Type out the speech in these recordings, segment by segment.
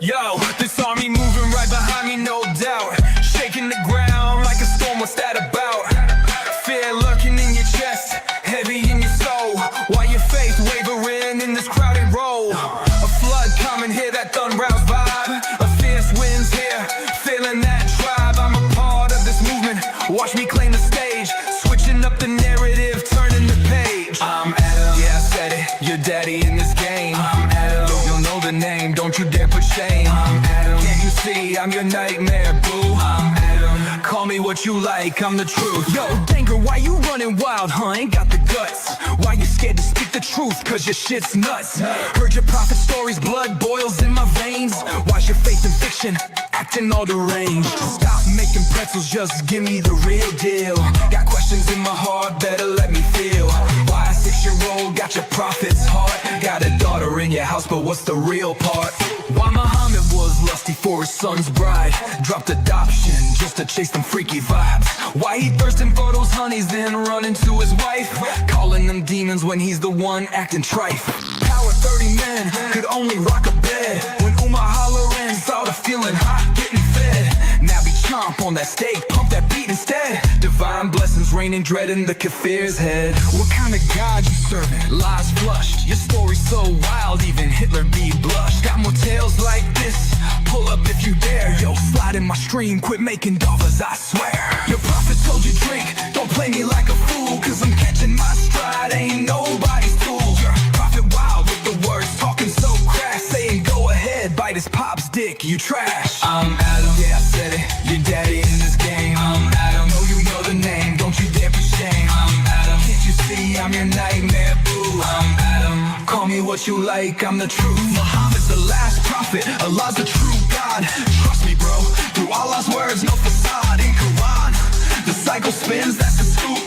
Yo, this army moving right behind me, no doubt. Shaking the ground like a storm, what's that about? Fear lurking in your chest, heavy in your soul. While your faith wavering in this crowded road. A flood coming, hear that thun-roused vibe. A fierce wind's here, feeling that tribe. I'm a part of this movement, watch me claim the stage. Switching up the narrative, turning the page. I'm Adam, yeah I said it, your daddy in this game. I'm Adam, you'll know the name, don't you dare put shame. I'm Adam, can't you see I'm your nightmare, boo? I'm Adam, call me what you like, I'm the truth. Yo, Danger, why you running wild, huh? Ain't got the guts. Why you scared to speak the truth? Cause your shit's nuts. Heard your prophet stories, blood boils in my veins. Why's your faith in fiction? Acting all deranged. Stop making pretzels, just give me the real deal. Got questions in my heart, better let me feel. Why a 6-year-old got your prophet's heart? Got a daughter in your house, but what's the real part? Why Muhammad was lusty for his son's bride, dropped adoption just to chase them freaky vibes. Why he thirsting for those honeys, then running to his wife, calling them demons when he's the one acting trife. Power 30 men could only rock a bed. When Umar hollering, thought of feeling hot, getting fed. Now be chomp on that steak, pump that beat instead. Divine blessings raining, dreading the kafir's head. What kind of God you serving? Lies flushed, your story's so wild, even Hitler be blushed. Got more tales like this, pull up if you dare. Yo, slide in my stream, quit making dollars, I swear. Your prophet told you drink, don't play me like a fool. Cause I'm catching my stride, ain't nobody's tool. Your prophet wild with the words, talking so crass, saying go ahead, bite his pop's dick, you trash. I'm Adam, yeah I said it, your daddy in this game. I'm Adam, know you know the name, don't you dare put shame. I'm Adam, can't you see I'm your nightmare, boo? I'm Adam, call me what you like, I'm the truth. Muhammad's the last prophet, Allah's the true God. Trust me bro, through Allah's words, no facade. In Quran, the cycle spins, that's the scoop.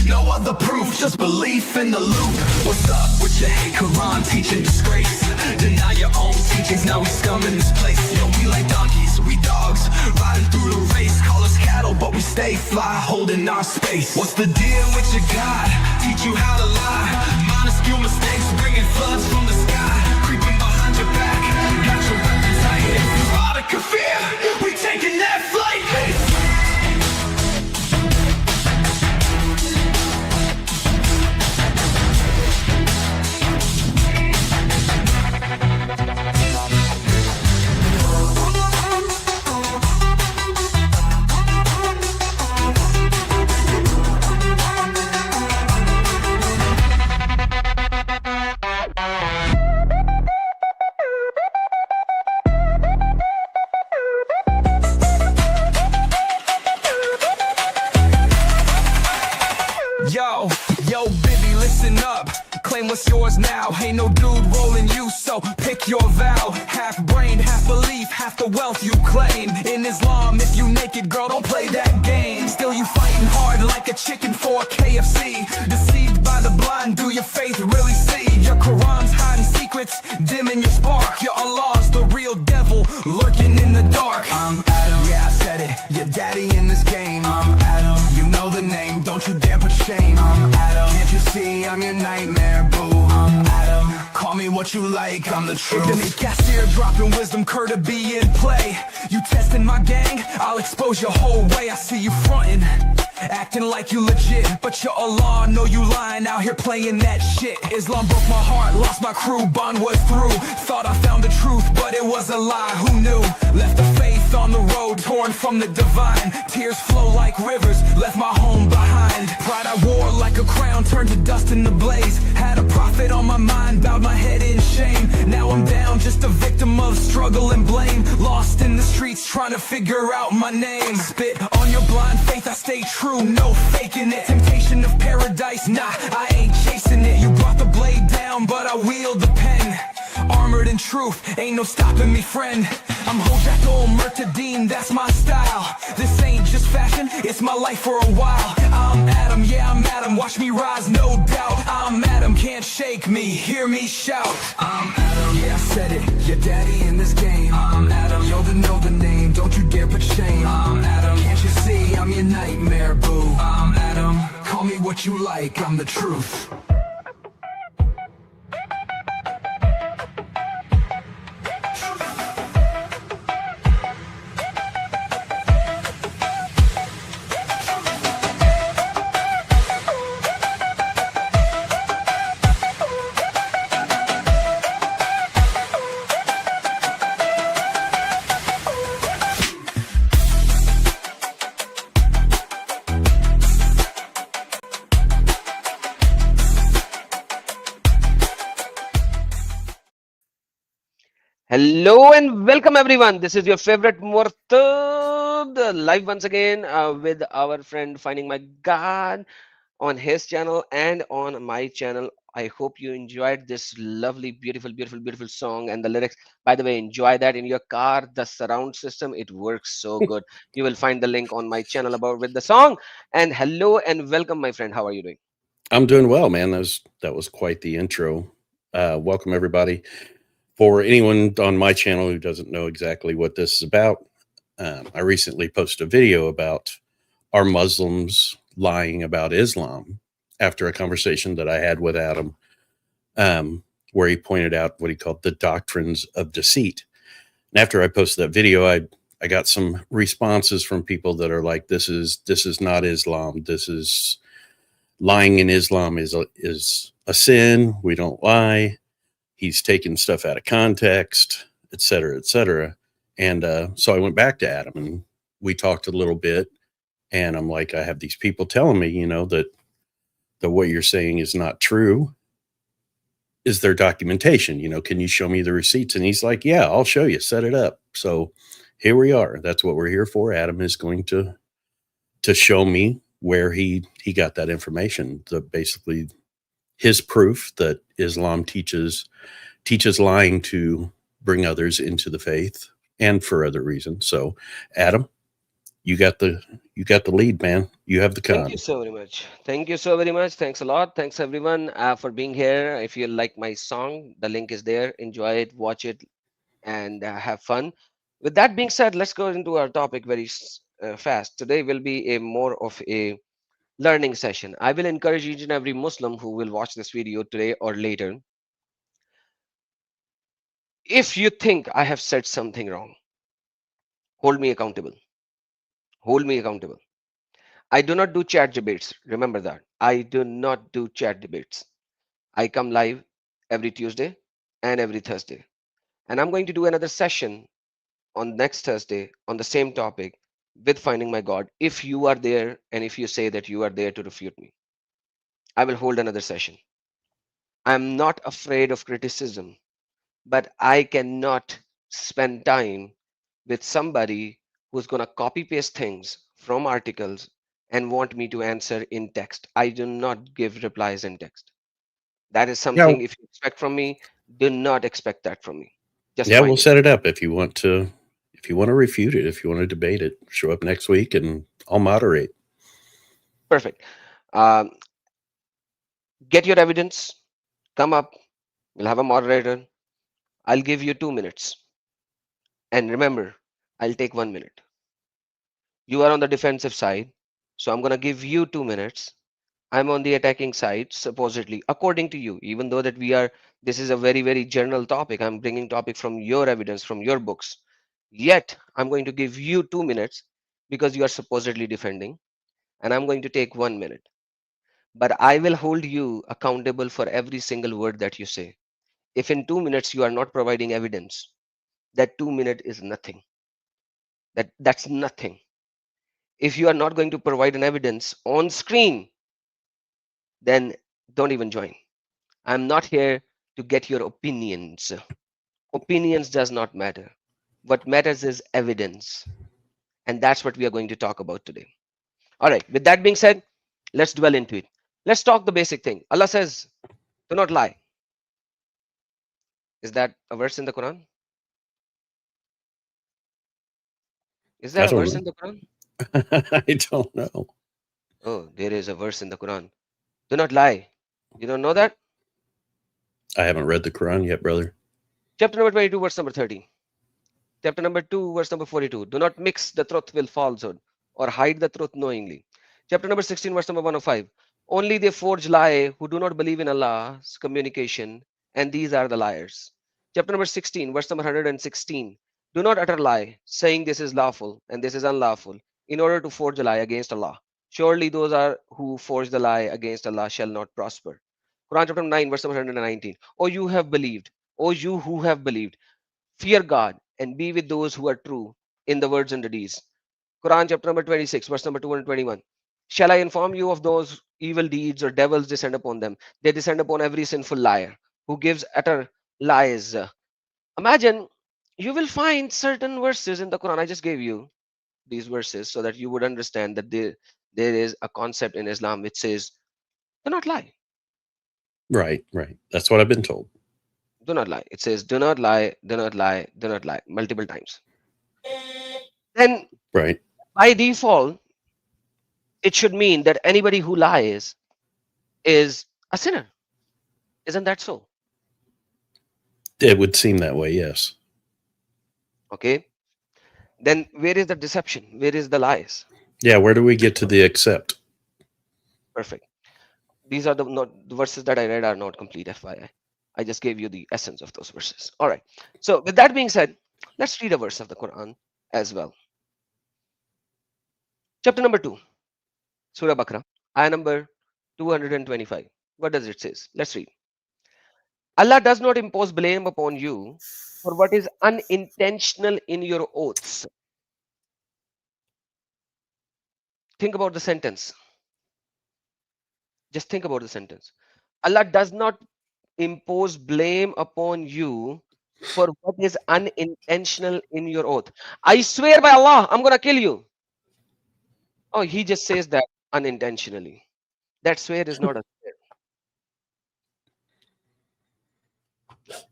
No other proof, just belief in the loop. What's up with your hate Quran teaching disgrace? Deny your own teachings, now we scum in this place. Yo, we like donkeys, we dogs, riding through the race. Call us cattle, but we stay fly, holding our space. What's the deal with your God? Teach you how to lie. Minuscule mistakes, bringing floods from the sky. Creeping behind your back, got your weapons tight. If you are the kafir, we taking that flight. Hey. Yo, baby, listen up. Claim what's yours now. Ain't no dude rolling you, so pick your vow. Half brain, half belief, half the wealth you claim. In Islam, if you naked, girl, don't play that game. Still you fighting hard like a chicken for KFC. Deceived by the blind, do your faith really see? Your Quran's hiding secrets, dimming your spark. Your Allah's the real devil, lurking in the dark. I'm Adam, yeah I said it, your daddy in this game. I'm Adam, you know the name, don't you dare put shame. I'm Adam, can't you see I'm your nightmare, boo? I'm Adam, call me what you like, I'm the truth. Then cashier dropping wisdom, cur to be in play. You testing my gang, I'll expose your whole way. I see you fronting, acting like you legit, but your Allah know you lying out here playing that shit. Islam broke my heart, lost my crew, bond was through. Thought I found the truth, but it was a lie, who knew? Left the faith on the road, torn from the divine. Tears flow like rivers, left my home behind. Pride I wore like a crown, turned to dust in the blaze. Had a prophet on my mind, bowed my head in shame. Now I'm down, just a victim of struggle and blame. Lost in the streets, trying to figure out my name. Spit on your blind faith, I stay true, no faking it. Temptation of paradise, nah, I ain't chasing it. You brought the blade down, but I wield the pen. Armored in truth, ain't no stopping me, friend. I'm Hojak ol Murtadeen, that's my style. This ain't just fashion, it's my life for a while. I'm Adam, yeah I'm Adam, watch me rise, no doubt. I'm Adam, can't shake me, hear me shout. I'm Adam, yeah I said it, your daddy in this game. I'm Adam, know the name, don't you dare put shame. I'm Adam, can't you see I'm your nightmare, boo? I'm Adam, call me what you like, I'm the truth. Hello and welcome everyone. This is your favorite Murtad live once again with our friend Finding My God on his channel and on my channel. I hope you enjoyed this lovely, beautiful song and the lyrics. By the way, enjoy that in your car. The surround system, it works so good. You will find the link on my channel about with the song. And hello and welcome, my friend. How are you doing? I'm doing well, man. That was quite the intro. Welcome everybody. For anyone on my channel who doesn't know exactly what this is about, I recently posted a video about are Muslims lying about Islam after a conversation that I had with Adam, where he pointed out what he called the doctrines of deceit. And after I posted that video, I got some responses from people that are like, "This is not Islam. This is lying in Islam is a sin. We don't lie. He's taking stuff out of context, et cetera, et cetera." And so I went back to Adam and we talked a little bit. And I'm like, I have these people telling me, that what you're saying is not true. Is there documentation? Can you show me the receipts? And he's like, yeah, I'll show you. Set it up. So here we are. That's what we're here for. Adam is going to show me where he got that information. The basically his proof that Islam teaches lying to bring others into the faith and for other reasons. So, Adam, you got the you got the lead, man. You have the Thank you con. so very much. Thank you so very much. Thanks a lot. Thanks everyone for being here. If you like my song, the link is there. Enjoy it, watch it, and have fun. With that being said, let's go into our topic very fast. Today will be a more of a learning session. I will encourage each and every Muslim who will watch this video today or later. If you think I have said something wrong, hold me accountable. Hold me accountable. I do not do chat debates. Remember that. I do not do chat debates. I come live every Tuesday and every Thursday. And I'm going to do another session on next Thursday on the same topic with Finding My God. If you are there and if you say that you are there to refute me, I will hold another session. I'm not afraid of criticism, but I cannot spend time with somebody who's going to copy paste things from articles and want me to answer in text. I do not give replies in text. That is Yeah, something, if you expect from me, do not expect that from me. Just yeah, we'll mind it. set it up if you want to refute it, if you want to debate it, show up next week and I'll moderate. Perfect. Um, get your evidence, come up, we'll have a moderator. I'll give you 2 minutes. And remember, I'll take 1 minute. You are on the defensive side, so I'm going to give you 2 minutes. I'm on the attacking side, supposedly, according to you, even though that this is a very general topic. I'm bringing topic from your evidence, from your books. Yet, I'm going to give you 2 minutes because you are supposedly defending, and I'm going to take 1 minute. But I will hold you accountable for every single word that you say. If in 2 minutes you are not providing evidence, that 2 minute is nothing. That's nothing. If you are not going to provide an evidence on screen, then don't even join. I'm not here to get your opinions. Opinions does not matter. What matters is evidence. And that's what we are going to talk about today. All right. With that being said, let's dwell into it. Let's talk the basic thing. Allah says, do not lie. Is that a verse in the Quran? Is I that a don't verse know. in the Quran? I don't know. Oh, there is a verse in the Quran. Do not lie. You don't know that? I haven't read the Quran yet, brother. Chapter number 22, verse number 30. Chapter number 2, verse number 42. Do not mix the truth with falsehood or hide the truth knowingly. Chapter number 16, verse number 105. Only they forge lie who do not believe in Allah's communication, and these are the liars. Chapter number 16, verse number 116. Do not utter lie, saying this is lawful and this is unlawful, in order to forge a lie against Allah. Surely those are who forge the lie against Allah shall not prosper. Quran chapter 9, verse number 119. O you have believed, O you who have believed, fear God and be with those who are true in the words and the deeds. Quran chapter number 26, verse number 221. Shall I inform you of those evil deeds or devils descend upon them? They descend upon every sinful liar who gives utter lies. Imagine you will find certain verses in the Quran. I just gave you these verses so that you would understand that there is a concept in Islam which says, do not lie. Right, right. That's what I've been told. Do not lie. It says, do not lie, do not lie, do not lie, multiple times. Then Right. by default, it should mean that anybody who lies is a sinner. Isn't that so? It would seem that way, yes. Okay. Then where is the deception? Where is the lies? Yeah, where do we get to the accept? Perfect. These are the verses that I read are not complete, FYI. I just gave you the essence of those verses. All right. So with that being said, let's read a verse of the Quran as well. Chapter number 2, Surah Bakra, ayah number 225. What does it say? Let's read. Allah does not impose blame upon you for what is unintentional in your oaths. Think about the sentence. Just think about the sentence. Allah does not impose blame upon you for what is unintentional in your oath. I swear by Allah, I'm going to kill you. Oh, he just says that unintentionally. That swear is not a swear.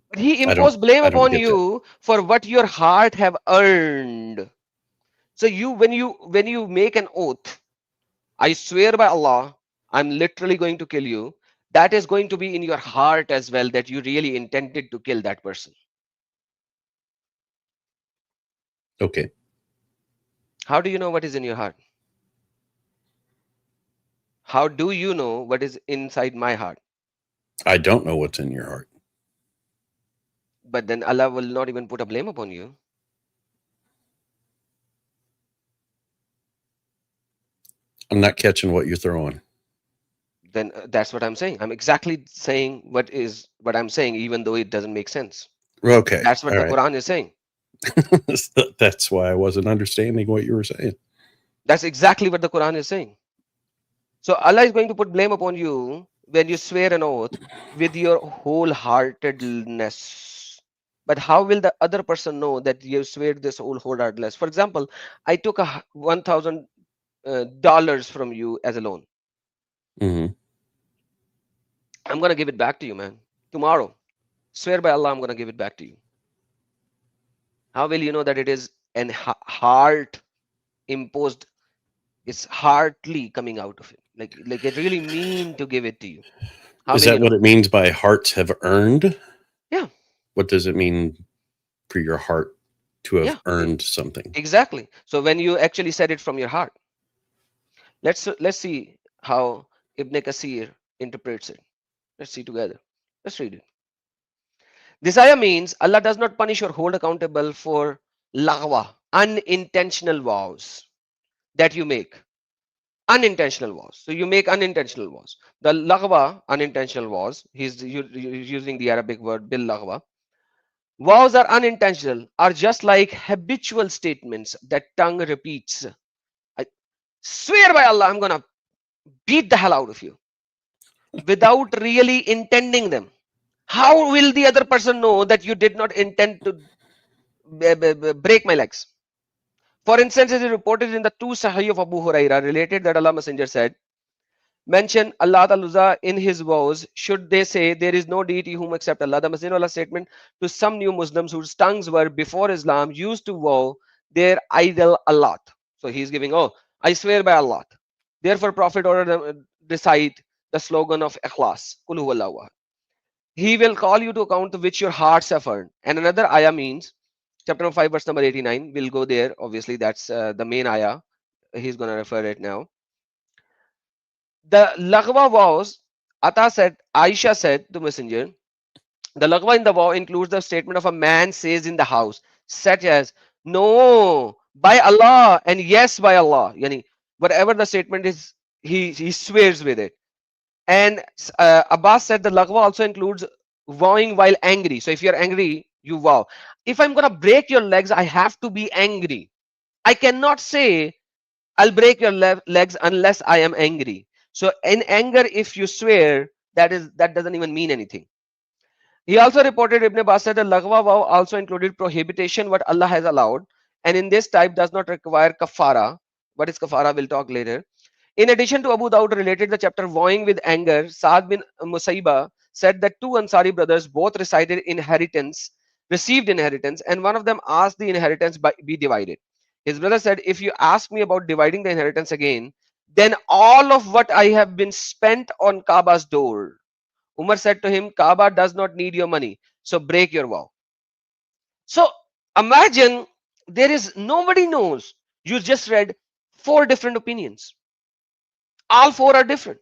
But he I don't imposed blame I don't upon get that. you for what your heart have earned. So when you make an oath, I swear by Allah, I'm literally going to kill you. That is going to be in your heart as well, that you really intended to kill that person. Okay. How do you know what is in your heart? How do you know what is inside my heart? I don't know what's in your heart. But then Allah will not even put a blame upon you. I'm not catching what you're throwing. Then that's what I'm saying. I'm exactly saying what I'm saying, even though it doesn't make sense. Okay. That's what All the right. Quran is saying. That's why I wasn't understanding what you were saying. That's exactly what the Quran is saying. So Allah is going to put blame upon you when you swear an oath with your wholeheartedness. But how will the other person know that you swear this wholeheartedness? For example, I took a $1,000 from you as a loan. Hmm. I'm gonna give it back to you, man. Tomorrow, swear by Allah, I'm gonna give it back to you. How will you know that it is an heart imposed? It's heartly coming out of it. Like it really mean to give it to you. How Is will you that know? what it means by hearts have earned? Yeah, What does it mean for your heart to have yeah, earned something? exactly. So when you actually said it from your heart, let's see how Ibn Kasir interprets it. Let's see together. Let's read it. This ayah means Allah does not punish or hold accountable for lagwa, unintentional vows that you make. Unintentional vows. So you make unintentional vows. The lagwa, unintentional vows, he's using the Arabic word bil lagwa. Vows are unintentional, are just like habitual statements that tongue repeats. I swear by Allah, I'm gonna beat the hell out of you without really intending them. How will the other person know that you did not intend to break my legs? For instance, it is reported in the two Sahih of Abu Huraira related that Allah Messenger said, mention Allah Ta'ala in his vows, should they say there is no deity whom except Allah. The Messenger of Allah statement to some new Muslims whose tongues were before Islam used to vow their idol Allah. So he's giving, oh, I swear by Allah. Therefore, Prophet ordered them recite the slogan of Ikhlas. Kul huwallahu ahad. He will call you to account which your hearts have earned. And another ayah means, chapter number 5, verse number 89. We'll go there. Obviously, that's the main ayah. He's going to refer it now. The lagwa vows, Aisha said to Messenger, the lagwa in the vow includes the statement of a man says in the house, such as, no, by Allah, and yes, by Allah. Yani, whatever the statement is, he swears with it. And Abbas said the lagwa also includes vowing while angry. So if you're angry, you vow. If I'm going to break your legs, I have to be angry. I cannot say I'll break your legs unless I am angry. So in anger, if you swear, that doesn't even mean anything. He also reported Ibn Abbas said the Laghwa vow also included prohibition what Allah has allowed, and in this type does not require kafara. What is kafara? We'll talk later. In addition to Abu Dawud related the chapter vowing with anger, Saad bin Musaiba said that two Ansari brothers both received inheritance, and one of them asked the inheritance be divided. His brother said, if you ask me about dividing the inheritance again, then all of what I have been spent on Kaaba's door. Umar said to him, Kaaba does not need your money, so break your vow. So imagine there is nobody knows. You just read 4 different opinions. All 4 are different.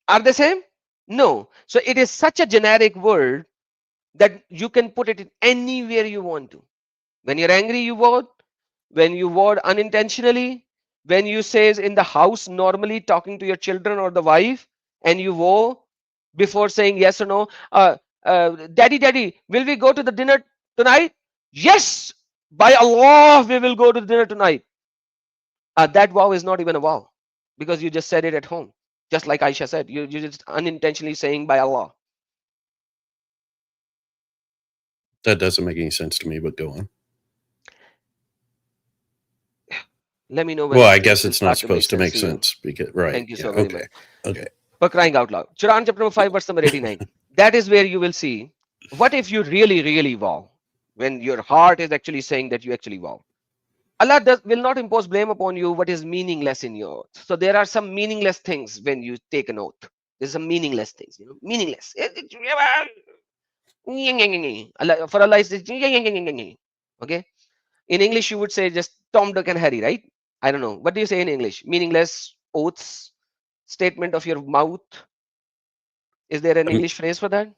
Are they same? No. So it is such a generic word that you can put it in anywhere you want to. When you're angry, you vote. When you vote unintentionally, when you says in the house normally talking to your children or the wife, and you vote before saying yes or no. Daddy, will we go to the dinner tonight? Yes, by Allah, we will go to the dinner tonight. That vow is not even a vow because you just said it at home. Just like Aisha said, you're just unintentionally saying by Allah. That doesn't make any sense to me, but go on. Let me know when. Well, I guess it's not supposed to make sense because right. Thank you so very much. Okay. For crying out loud. Quran chapter number 5 verse number 89. That is where you will see what if you really vow, when your heart is actually saying that you actually vow. Allah will not impose blame upon you what is meaningless in your oath. So there are some meaningless things when you take an oath. There's some meaningless things, meaningless. Allah, for Allah is okay. In English you would say just Tom, Dick and Harry, right? I don't know. What do you say in English? Meaningless oaths, statement of your mouth. Is there an English phrase for that?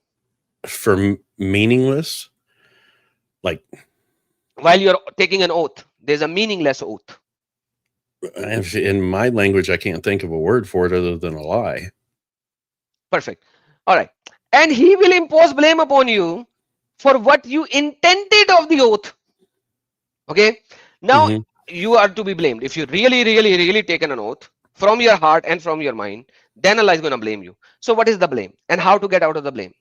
For meaningless, like while you're taking an oath, there's a meaningless oath. In my language, I can't think of a word for it other than a lie. Perfect. All right. And he will impose blame upon you for what you intended of the oath. Okay. Now you are to be blamed. If you really taken an oath from your heart and from your mind, then Allah is going to blame you. So what is the blame and how to get out of the blame?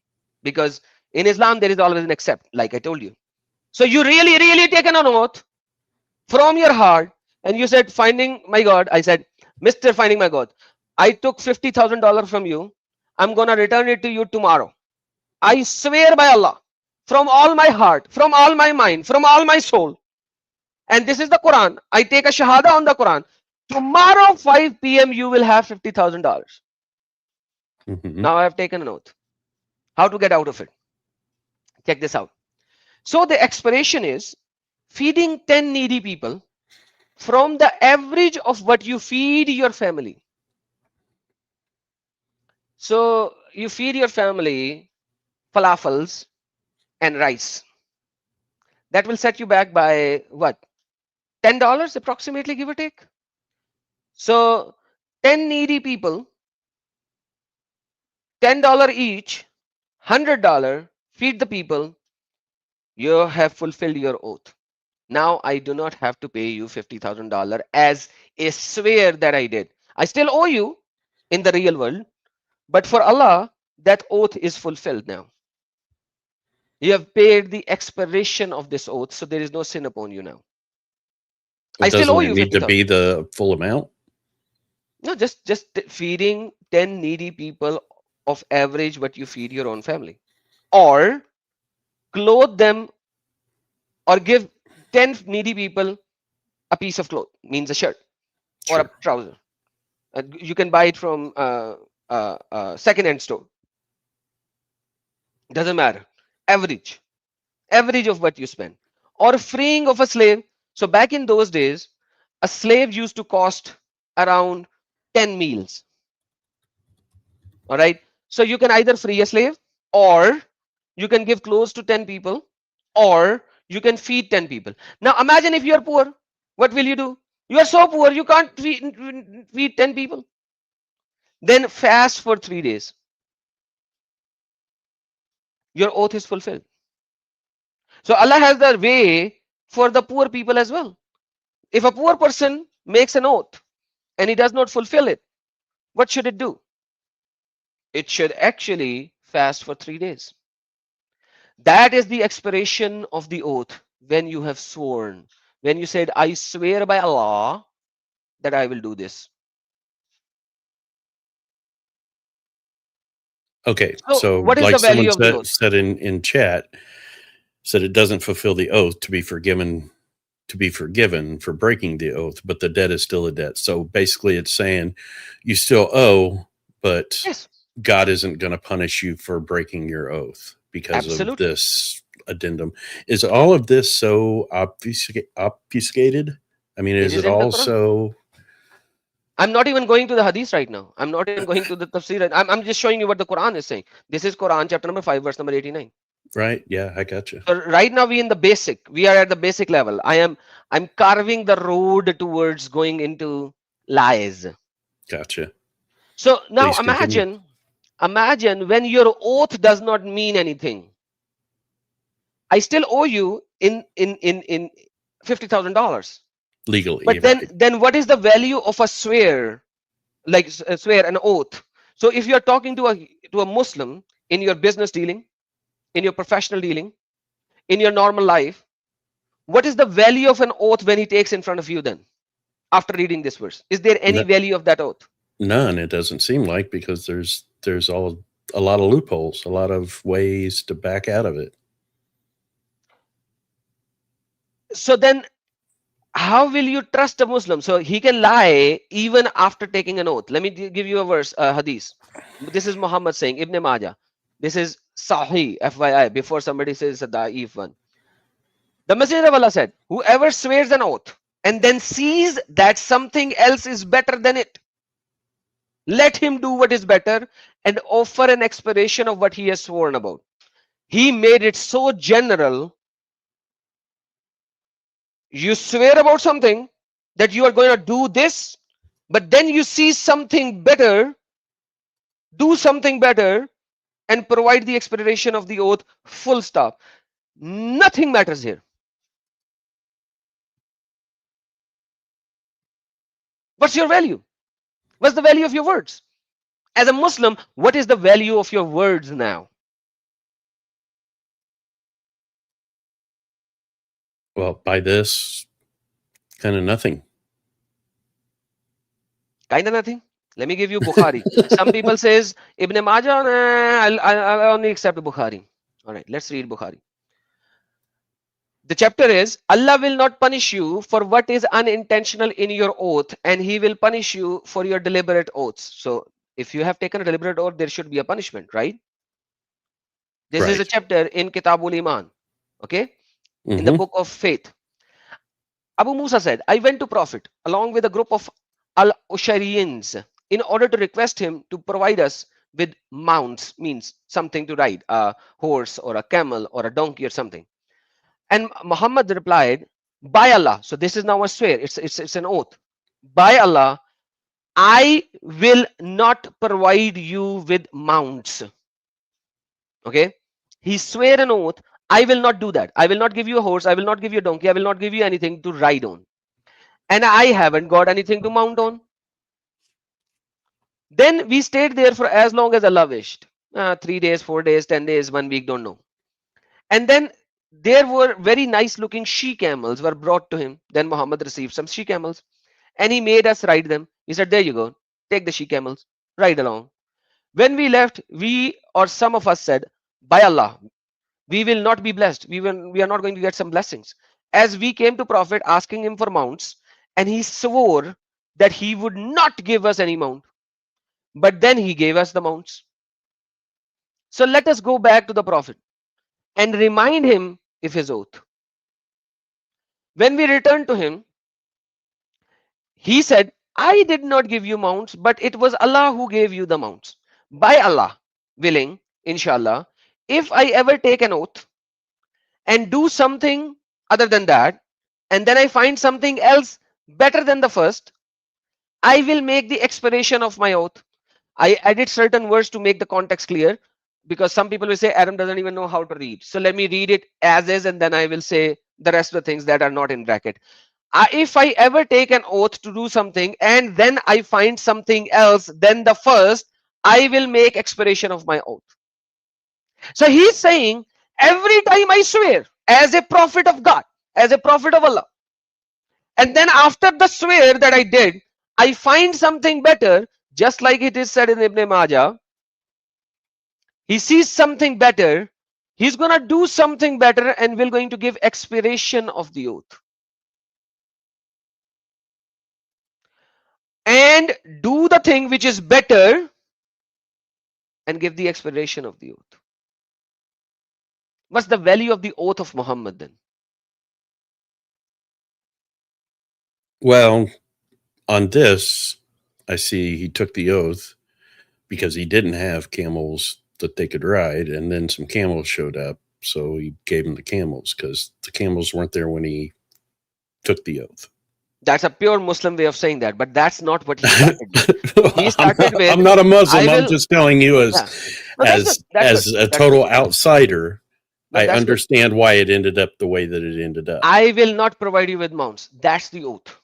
Because in Islam, there is always an except, like I told you. So you really taken an oath from your heart and you said, finding my God, I said, Mr. Finding my God, I took $50,000 from you. I'm going to return it to you tomorrow. I swear by Allah, from all my heart, from all my mind, from all my soul. And this is the Quran. I take a shahada on the Quran. Tomorrow 5 p.m. you will have $50,000. Now I have taken an oath. How to get out of it? Check this out. So the expiration is feeding 10 needy people from the average of what you feed your family. So you feed your family falafels and rice. That will set you back by what? $10 approximately, give or take. So 10 needy people, $10 each, $100, feed the people. You have fulfilled your oath. Now I do not have to pay you $50,000 as a swear that I did. I still owe you in the real world, but for Allah, that oath is fulfilled now. You have paid the expiration of this oath, so there is no sin upon you now. But I still owe you. Need to be the full amount? No, just feeding 10 needy people of average what you feed your own family, or clothe them, or give 10 needy people a piece of cloth, means a shirt or a trouser. You can buy it from second-hand store. Doesn't matter. Average of what you spend, or freeing of a slave. So back in those days, a slave used to cost around 10 meals. All right. So you can either free a slave, or you can give clothes to 10 people, or you can feed 10 people. Now imagine if you are poor, what will you do? You are so poor, you can't feed 10 people. Then fast for 3 days. Your oath is fulfilled. So Allah has the way for the poor people as well. If a poor person makes an oath and he does not fulfill it, what should it do? It should actually fast for 3 days. That is the expiration of the oath when you have sworn. When you said, I swear by Allah that I will do this. Okay, So, so what is like the someone value of the oath? said in chat, said it doesn't fulfill the oath to be forgiven for breaking the oath, but the debt is still a debt. So basically, it's saying you still owe, but Yes, God isn't going to punish you for breaking your oath because of absolutely. this addendum. Is all of this so obfuscated? I mean, It is is it in the all Quran. so? I'm not even going to the hadith right now. I'm not even going to the tafsir. I'm just showing you what the Quran is saying. This is Quran chapter number 5, verse number 89. Right? Yeah, I got you. So right now we in the basic. We are at the basic level. I'm carving the road towards going into lies. Gotcha. So now Please continue. imagine when your oath does not mean anything. I still owe you in $50,000. Legally, But right? then what is the value of a swear, like a swear, an oath? So if you're talking to a Muslim in your business dealing, in your professional dealing, in your normal life, what is the value of an oath when he takes in front of you then? After reading this verse, is there any No, value of that oath? none. It doesn't seem like, because there's all a lot of loopholes, a lot of ways to back out of it. So then how will you trust a Muslim? So he can lie even after taking an oath. Let me give you a verse, hadith. This is Muhammad saying, Ibn Majah. This is Sahih, FYI, before somebody says a da'if one. The Messenger of Allah said, whoever swears an oath and then sees that something else is better than it, let him do what is better and offer an expiration of what he has sworn about. He made it so general. You swear about something that you are going to do this, but then you see something better, do something better, and provide the expiration of the oath, full stop. Nothing matters here. What's your value? What's the value of your words? As a Muslim, what is the value of your words now? Well, by this, kind of nothing. Kind of nothing. Let me give you Bukhari. Some people says Ibn Majah, I'll only accept Bukhari. All right, let's read Bukhari. The chapter is, Allah will not punish you for what is unintentional in your oath, and he will punish you for your deliberate oaths. So if you have taken a deliberate oath, there should be a punishment, right? This is a Right. chapter in Kitabul Iman, okay? In the Hmm. book of faith. Abu Musa said, I went to Prophet along with a group of Al-Ushariyins in order to request him to provide us with mounts, means something to ride, a horse or a camel or a donkey or something. And Muhammad replied, by Allah. So this is now a swear. It's an oath. By Allah, I will not provide you with mounts. Okay. He swore an oath. I will not do that. I will not give you a horse. I will not give you a donkey. I will not give you anything to ride on. And I haven't got anything to mount on. Then we stayed there for as long as Allah wished. 3 days, 4 days, 10 days, 1 week, don't know. And then there were very nice looking she camels were brought to him. Then Muhammad received some she camels and he made us ride them. He said, there you go, take the she camels, ride along. When we left, we or some of us said, by Allah, we will not be blessed. We are not going to get some blessings. As we came to Prophet asking him for mounts, and he swore that he would not give us any mount. But then he gave us the mounts. So let us go back to the Prophet and remind him of his oath. When we returned to him, he said, I did not give you mounts, but it was Allah who gave you the mounts. By Allah willing, inshallah, if I ever take an oath and do something other than that, and then I find something else better than the first, I will make the expiration of my oath. I added certain words to make the context clear, because some people will say Adam doesn't even know how to read. So let me read it as is, and then I will say the rest of the things that are not in bracket. If I ever take an oath to do something and then I find something else than the first, I will make expiration of my oath. So he's saying, every time I swear as a prophet of God, as a prophet of Allah, and then after the swear that I did, I find something better, just like it is said in Ibn Majah, he sees something better, he's going to do something better and will going to give expiration of the oath. And do the thing which is better and give the expiration of the oath. What's the value of the oath of Muhammad then? Well, on this, I see he took the oath because he didn't have camels that they could ride, and then some camels showed up, so he gave him the camels because the camels weren't there when he took the oath. That's a pure Muslim way of saying that, but that's not what he started with. He started with, I'm not a Muslim. I I'm will- just telling you as Yeah. No, that's as good. That's as good. a That's total good. outsider. No, I that's good. understand why it ended up the way that it ended up. I will not provide you with mounts. That's the oath.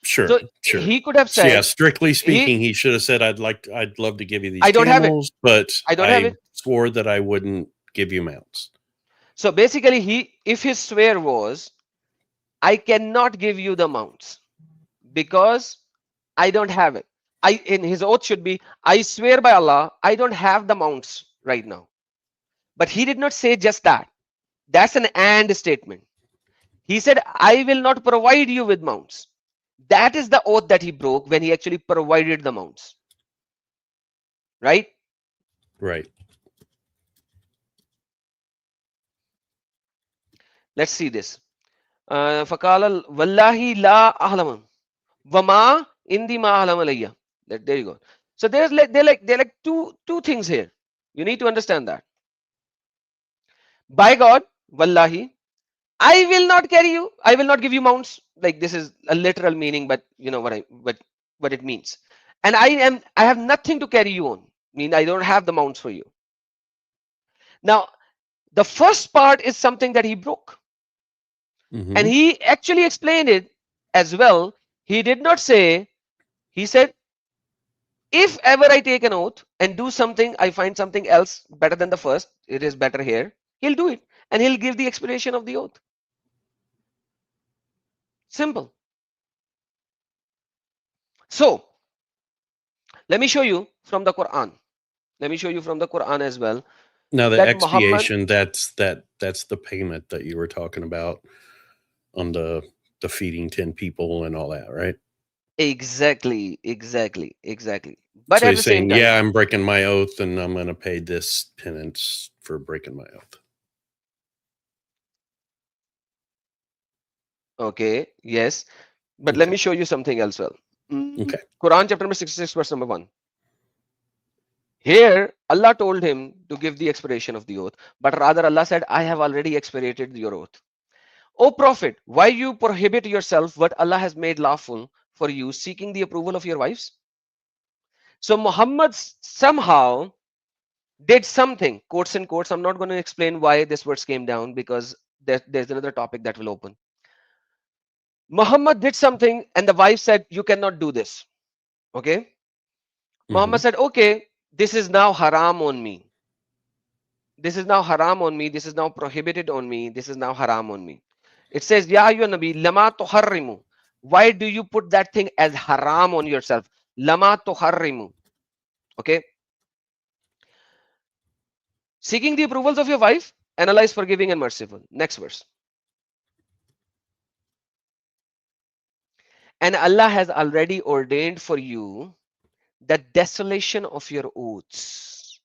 Sure, So sure. he could have So, said, yeah, strictly speaking, he should have said, "I'd love to give you these I don't have it. camels, but I don't have it." swore that I wouldn't give you mounts." So basically, if his swear was, I cannot give you the mounts because I don't have it. In his oath should be, I swear by Allah, I don't have the mounts right now. But he did not say just that. That's an and statement. He said, I will not provide you with mounts. That is the oath that he broke when he actually provided the mounts. Right? Right. Let's see this. فَقَالَ وَاللَّهِ لَا أَعْلَمُ وَمَا إِنْدِي مَا أَعْلَمَ عَلَيَّ. There you go. So they're like two things here. You need to understand that. By God, Wallahi, I will not carry you. I will not give you mounts. Like this is a literal meaning, but you know what it means. And I have nothing to carry you on. I mean, I don't have the mounts for you. Now, the first part is something that he broke. Mhm. And he actually explained it as well. He did not say, he said, if ever I take an oath and do something, I find something else better than the first, it is better here, he'll do it. And he'll give the expiration of the oath. Simple. So, let me show you from the Quran. Let me show you from the Quran as well. Now the That Muhammad, expiation, that's the payment that you were talking about on the feeding 10 people and all that, right? exactly. But So at he's the same saying, time, yeah, I'm breaking my oath and I'm going to pay this penance for breaking my oath. okay, yes. But let me show you something else. Well, Okay. Quran chapter number 66, verse number 1. Here, Allah told him to give the expiration of the oath, but rather Allah said, I have already expirated your oath. O Prophet, why you prohibit yourself what Allah has made lawful for you, seeking the approval of your wives? So Muhammad somehow did something, quotes and quotes. I'm not going to explain why this words came down because there's another topic that will open. Muhammad did something and the wife said, you cannot do this. Okay. Muhammad said, okay, this is now haram on me. This is now haram on me. This is now prohibited on me. This is now haram on me. It says, Ya ayyuhan nabi, lama tuharrimu. Why do you put that thing as haram on yourself? Lama tuharrimu. Okay. Seeking the approvals of your wife, and Allah is forgiving and merciful. Next verse. And Allah has already ordained for you the desolation of your oaths.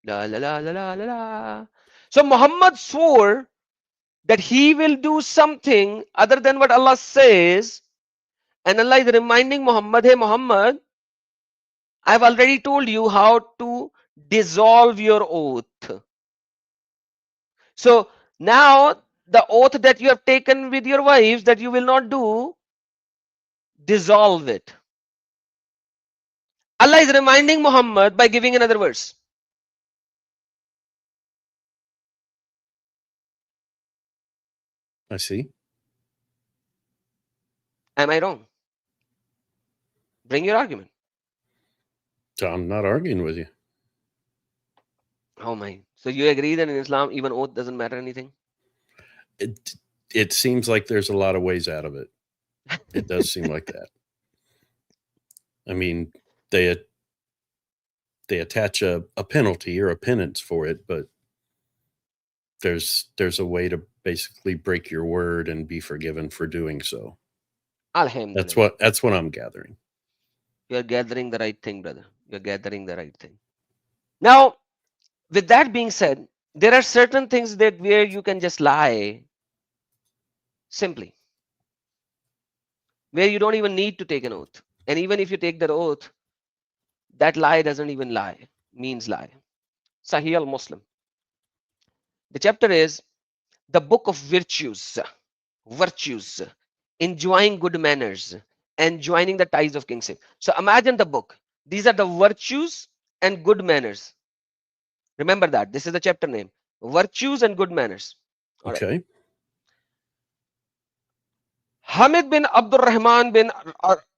La, la, la, la, la, la, la. So Muhammad swore that he will do something other than what Allah says. And Allah is reminding Muhammad, hey Muhammad, I've already told you how to dissolve your oath. So now the oath that you have taken with your wives that you will not do, dissolve it. Allah is reminding Muhammad by giving another verse. I see. Am I wrong? Bring your argument. So I'm not arguing with you. Oh my. So you agree that in Islam, even oath doesn't matter anything? It seems like there's a lot of ways out of it. It does seem like that. I mean, they attach a penalty or a penance for it, but there's a way to basically break your word and be forgiven for doing so. Alhamdulillah. That's what I'm gathering. You're gathering the right thing, brother. You're gathering the right thing. Now, with that being said, there are certain things that where you can just lie simply, where you don't even need to take an oath. And even if you take that oath, that lie doesn't even lie, means lie. Sahih al-Muslim. The chapter is the book of virtues, enjoying good manners, and joining the ties of kingship. So imagine the book. These are the virtues and good manners. Remember that. This is the chapter name. Virtues and good manners. All right. Okay. Hamid bin Abdul Rahman bin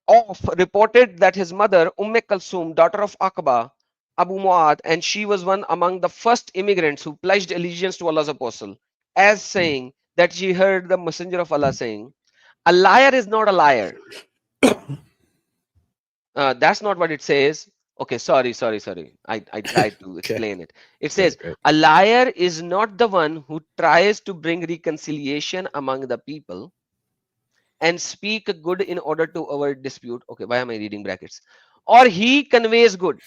Auf reported that his mother, Kalsum, daughter of Aqba, Abu Mu'ad, and she was one among the first immigrants who pledged allegiance to Allah's apostle, as saying that she heard the messenger of Allah saying, a liar is not a liar. That's not what it says. Okay, sorry. I tried to explain it. It says, Right. a liar is not the one who tries to bring reconciliation among the people and speak good in order to avoid dispute. Okay, why am I reading brackets? Or he conveys good.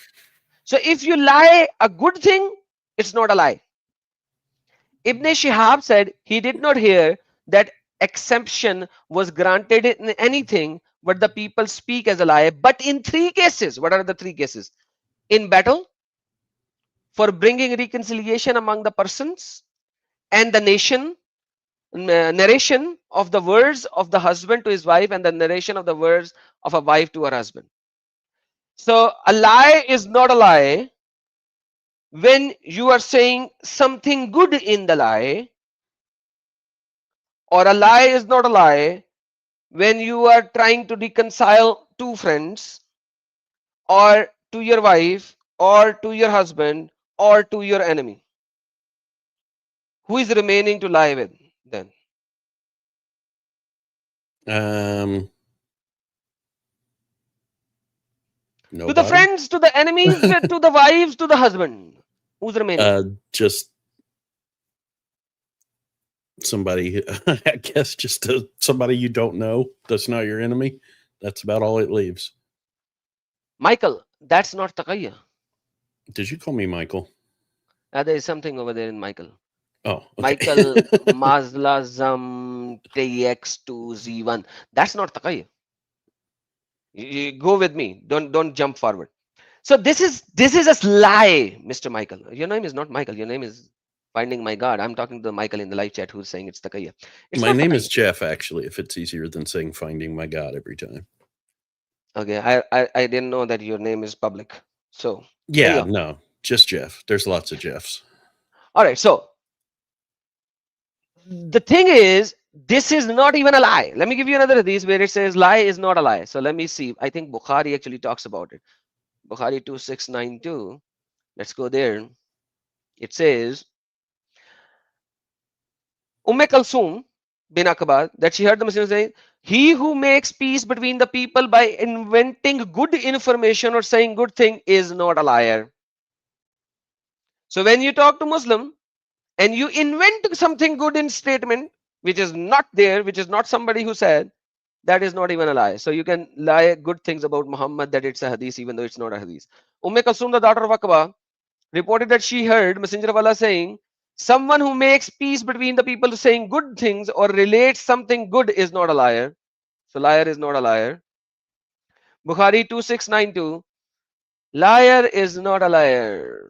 So if you lie a good thing, it's not a lie. Ibn Shihab said he did not hear that exemption was granted in anything but the people speak as a lie. But in 3 cases, what are the 3 cases? In battle, for bringing reconciliation among the persons and the nation, narration of the words of the husband to his wife and the narration of the words of a wife to her husband. So a lie is not a lie when you are saying something good in the lie, or a lie is not a lie when you are trying to reconcile 2 friends, or to your wife, or to your husband, or to your enemy. Who is remaining to lie with then? Nobody. To the friends, to the enemies, to the wives, to the husband. Who's remaining? Just somebody, I guess, just somebody you don't know that's not your enemy. That's about all it leaves. Michael, that's not taqiyya. Did you call me Michael? There is something over there in Michael. Oh, okay. Michael Mazlazam TX2Z1. That's not taqiyya. You go with me. Don't jump forward. So this is a lie, Mr. Michael. Your name is not Michael. Your name is Finding My God. I'm talking to Michael in the live chat who's saying it's taqiyya. My name is Jeff, actually, if it's easier than saying Finding My God every time. Okay, I didn't know that your name is public. So yeah, no, just Jeff. There's lots of Jeffs. All right, so the thing is, this is not even a lie. Let me give you another hadith where it says lie is not a lie. So let me see. I think Bukhari actually talks about it. Bukhari 2692. Let's go there. It says, Kalsum bin Aqba, that she heard the Messenger say, he who makes peace between the people by inventing good information or saying good thing is not a liar. So when you talk to Muslim and you invent something good in statement, which is not there, which is not somebody who said, that is not even a lie. So you can lie good things about Muhammad that it's a hadith, even though it's not a hadith. Kalsum, the daughter of Aqba, reported that she heard Messenger of Allah saying, someone who makes peace between the people saying good things or relates something good is not a liar. So liar is not a liar. Bukhari 2692. Liar is not a liar.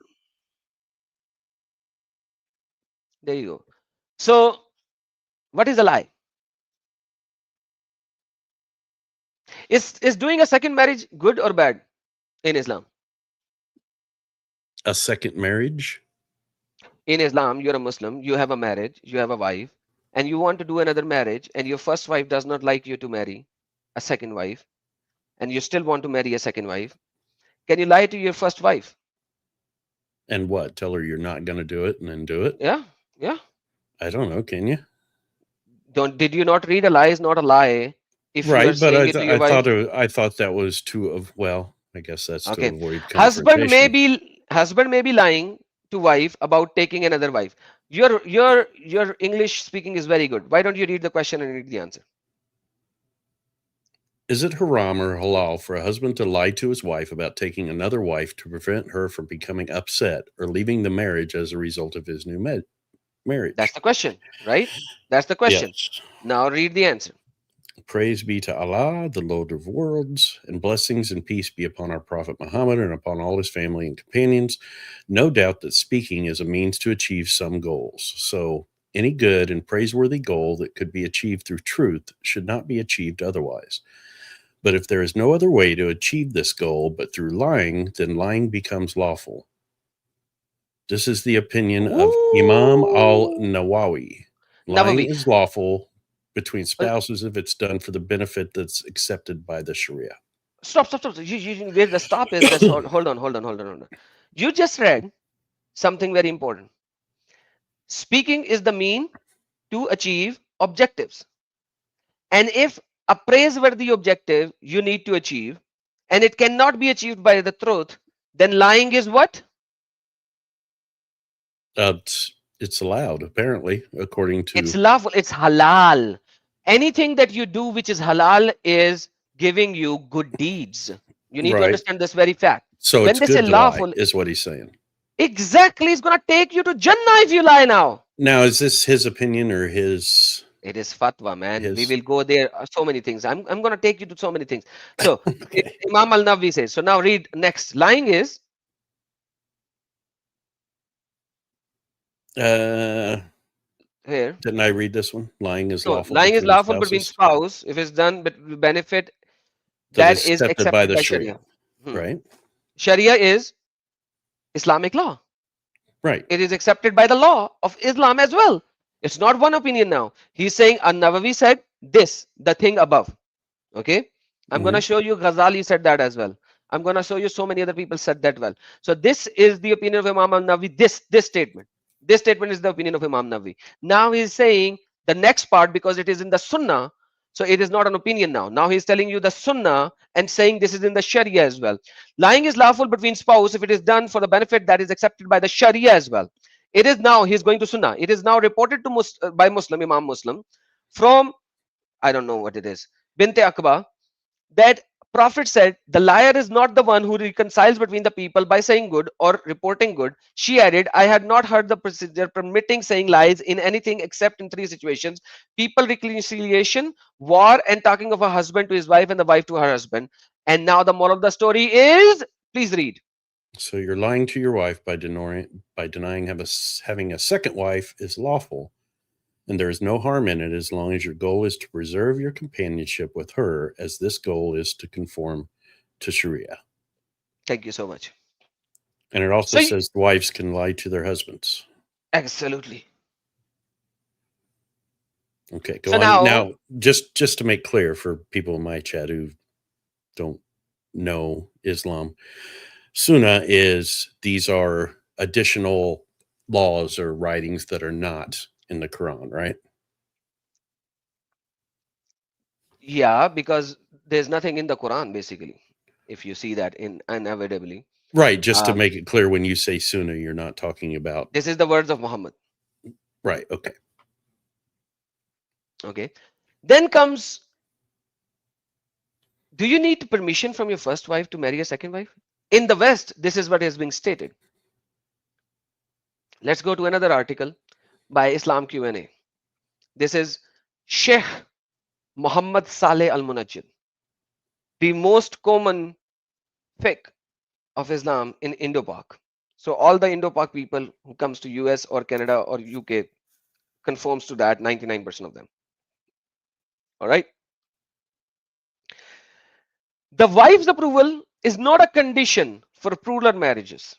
There you go. So what is a lie? Is doing a second marriage good or bad in Islam? A second marriage? In Islam, you're a Muslim, you have a marriage, you have a wife, and you want to do another marriage, and your first wife does not like you to marry a second wife, and you still want to marry a second wife. Can you lie to your first wife? And what? Tell her you're not going to do it and then do it? Yeah, yeah. I don't know. Can you? Did you not read a lie is not a lie if you are Right, but saying it to your wife? I thought that was well, I guess that's to Okay. avoid Husband may confrontation. be lying to wife about taking another wife. Your English speaking is very good. Why don't you read the question and read the answer? Is it haram or halal for a husband to lie to his wife about taking another wife to prevent her from becoming upset or leaving the marriage as a result of his new marriage? That's the question, right? That's the question. Yes. Now read the answer. Praise be to Allah, the Lord of worlds, and blessings and peace be upon our Prophet Muhammad and upon all his family and companions. No doubt that speaking is a means to achieve some goals. So any good and praiseworthy goal that could be achieved through truth should not be achieved otherwise. But if there is no other way to achieve this goal but through lying, then lying becomes lawful. This is the opinion of Imam al-Nawawi. Lying Nawawi. is lawful between spouses if it's done for the benefit that's accepted by the Sharia. Stop. Where the stop is, that's hold on. You just read something very important. Speaking is the mean to achieve objectives. And if a praiseworthy objective you need to achieve, and it cannot be achieved by the truth, then lying is what? It's allowed, apparently, according to... It's lawful. It's halal. Anything that you do which is halal is giving you good deeds. You need to understand this very fact. So when it's they good say to lawful, lie, is what he's saying. Exactly. It's going to take you to Jannah if you lie now. Now, is this his opinion or his... It is fatwa, man. We His- will go there. So many things. I'm going to take you to so many things. So Okay. Imam al-Nawawi says. So now read next. Lying is... Here. Didn't I read this one? Lying is No, lawful. lying is between lawful between spouses spouse if it's done but with benefit that that is accepted by Sharia. Right? Sharia is Islamic law. Right. It is accepted by the law of Islam as well. It's not one opinion now. He's saying An-Nawawi said this, the thing above. Okay. I'm going to show you Ghazali said that as well. I'm going to show you so many other people said that well. So this is the opinion of Imam al-Nawawi. This statement. This statement is the opinion of Imam Nawawi. Now he's saying the next part because it is in the Sunnah. So it is not an opinion now. Now he's telling you the Sunnah and saying this is in the Sharia as well. Lying is lawful between spouse if it is done for the benefit that is accepted by the Sharia as well. It is now, he's going to Sunnah. It is now reported to by Muslim, Imam Muslim, from, I don't know what it is, Binte Aqba, that Prophet said, the liar is not the one who reconciles between the people by saying good or reporting good. She added, I had not heard the procedure permitting saying lies in anything except in 3 situations: people reconciliation, war, and talking of a husband to his wife and the wife to her husband. And now the moral of the story is, please read. So you're lying to your wife by denying having a second wife is lawful, and there is no harm in it as long as your goal is to preserve your companionship with her, as this goal is to conform to Sharia. Thank you so much. And it also So says wives can lie to their husbands. Absolutely. Okay, go So on. now- Now, just to make clear for people in my chat who don't know Islam, Sunnah is these are additional laws or writings that are not in the Quran, right? Yeah, because there's nothing in the Quran, basically, if you see that inevitably. Right, just to make it clear, when you say Sunnah, you're not talking about... This is the words of Muhammad. Right, okay. Okay. Then comes, do you need permission from your first wife to marry a second wife? In the West, this is what is being stated. Let's go to another article by Islam Q&A. This is Sheikh Muhammad Saleh Al-Munajjid, the most common fiqh of Islam in Indo-Pak. So all the Indo-Pak people who comes to US or Canada or UK conforms to that, 99% of them. All right. The wife's approval is not a condition for plural marriages.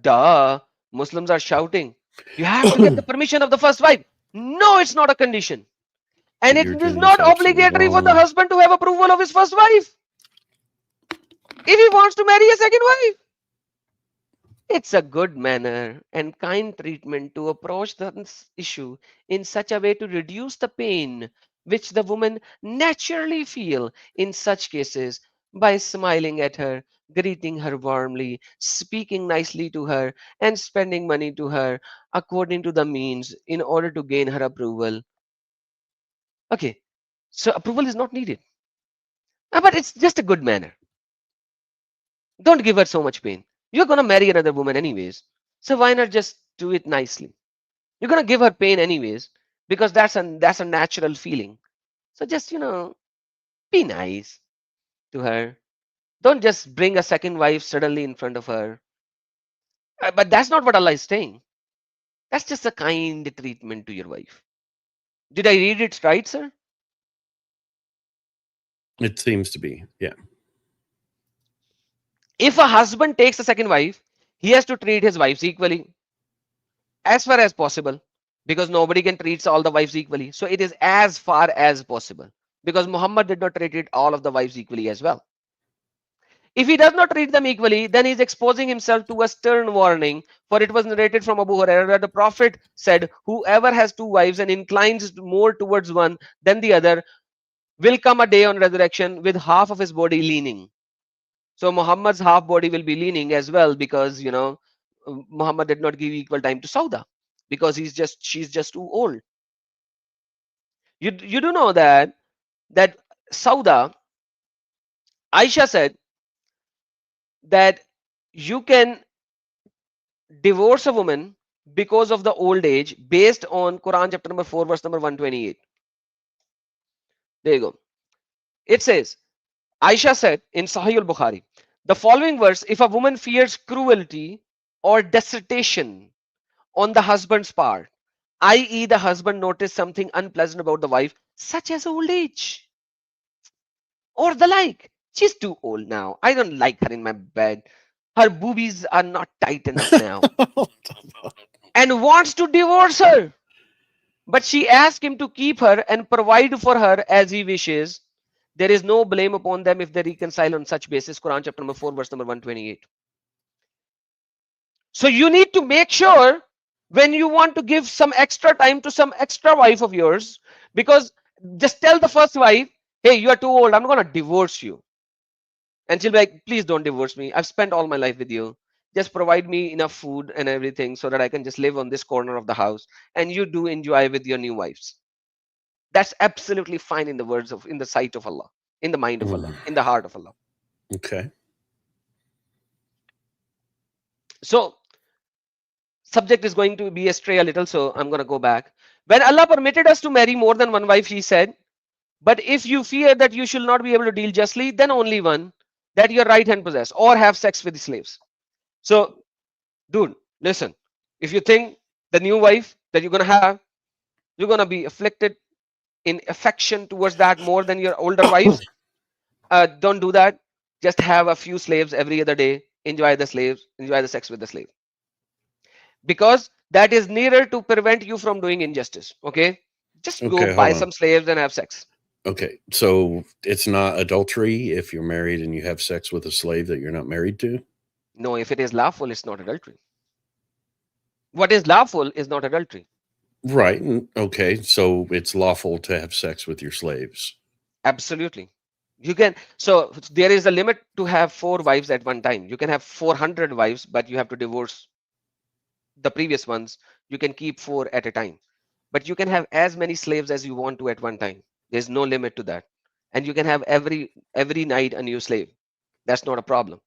Duh. Muslims are shouting, you have to get the permission of the first wife. No, it's not a condition. And You're it doing is this not absolutely obligatory for the wrong. husband to have approval of his first wife. If he wants to marry a second wife, it's a good manner and kind treatment to approach the issue in such a way to reduce the pain which the woman naturally feel in such cases by smiling at her, greeting her warmly, speaking nicely to her, and spending money to her according to the means in order to gain her approval. Okay, so approval is not needed. But it's just a good manner. Don't give her so much pain. You're gonna marry another woman anyways. So why not just do it nicely? You're gonna give her pain anyways, because that's a natural feeling. So just be nice to her. Don't just bring a second wife suddenly in front of her. But that's not what Allah is saying. That's just a kind treatment to your wife. Did I read it right, sir? It seems to be. Yeah. If a husband takes a second wife, he has to treat his wives equally as far as possible, because nobody can treat all the wives equally. So it is as far as possible, because Muhammad did not treat all of the wives equally as well. If he does not treat them equally, then he is exposing himself to a stern warning. For it was narrated from Abu Hurairah that the Prophet said, whoever has two wives and inclines more towards one than the other will come a day on resurrection with half of his body leaning. So Muhammad's half body will be leaning as well, because Muhammad did not give equal time to Sauda, because she's just too old. You do know that Sauda, Aisha said that you can divorce a woman because of the old age based on Quran chapter number 4 verse number 128. There you go. It says, Aisha said in Sahih al-Bukhari, the following verse, if a woman fears cruelty or desertion on the husband's part, i.e. the husband noticed something unpleasant about the wife, such as old age or the like. She's too old now. I don't like her in my bed. Her boobies are not tight enough now. And wants to divorce her. But she asked him to keep her and provide for her as he wishes. There is no blame upon them if they reconcile on such basis. Quran chapter number 4 verse number 128. So you need to make sure when you want to give some extra time to some extra wife of yours, because just tell the first wife, hey, you are too old, I'm going to divorce you. And she'll be like, please don't divorce me. I've spent all my life with you. Just provide me enough food and everything so that I can just live on this corner of the house. And you do enjoy with your new wives. That's absolutely fine in the sight of Allah, in the mind of Allah, in the heart of Allah. Okay. So subject is going to be astray a little, so I'm going to go back. When Allah permitted us to marry more than one wife, he said, but if you fear that you shall not be able to deal justly, then only one that your right hand possess, or have sex with the slaves. So, dude, listen, if you think the new wife that you're going to have, you're going to be afflicted in affection towards that more than your older wives, don't do that. Just have a few slaves every other day. Enjoy the slaves, enjoy the sex with the slave. Because that is nearer to prevent you from doing injustice. Okay? Just go buy some slaves and have sex. Okay. So it's not adultery if you're married and you have sex with a slave that you're not married to? No, if it is lawful, it's not adultery. What is lawful is not adultery. Right. Okay. So it's lawful to have sex with your slaves. Absolutely. You can. So there is a limit to have 4 wives at one time. You can have 400 wives, but you have to divorce the previous ones. You can keep 4 at a time, but you can have as many slaves as you want to at one time. There's no limit to that. And you can have every night a new slave. That's not a problem.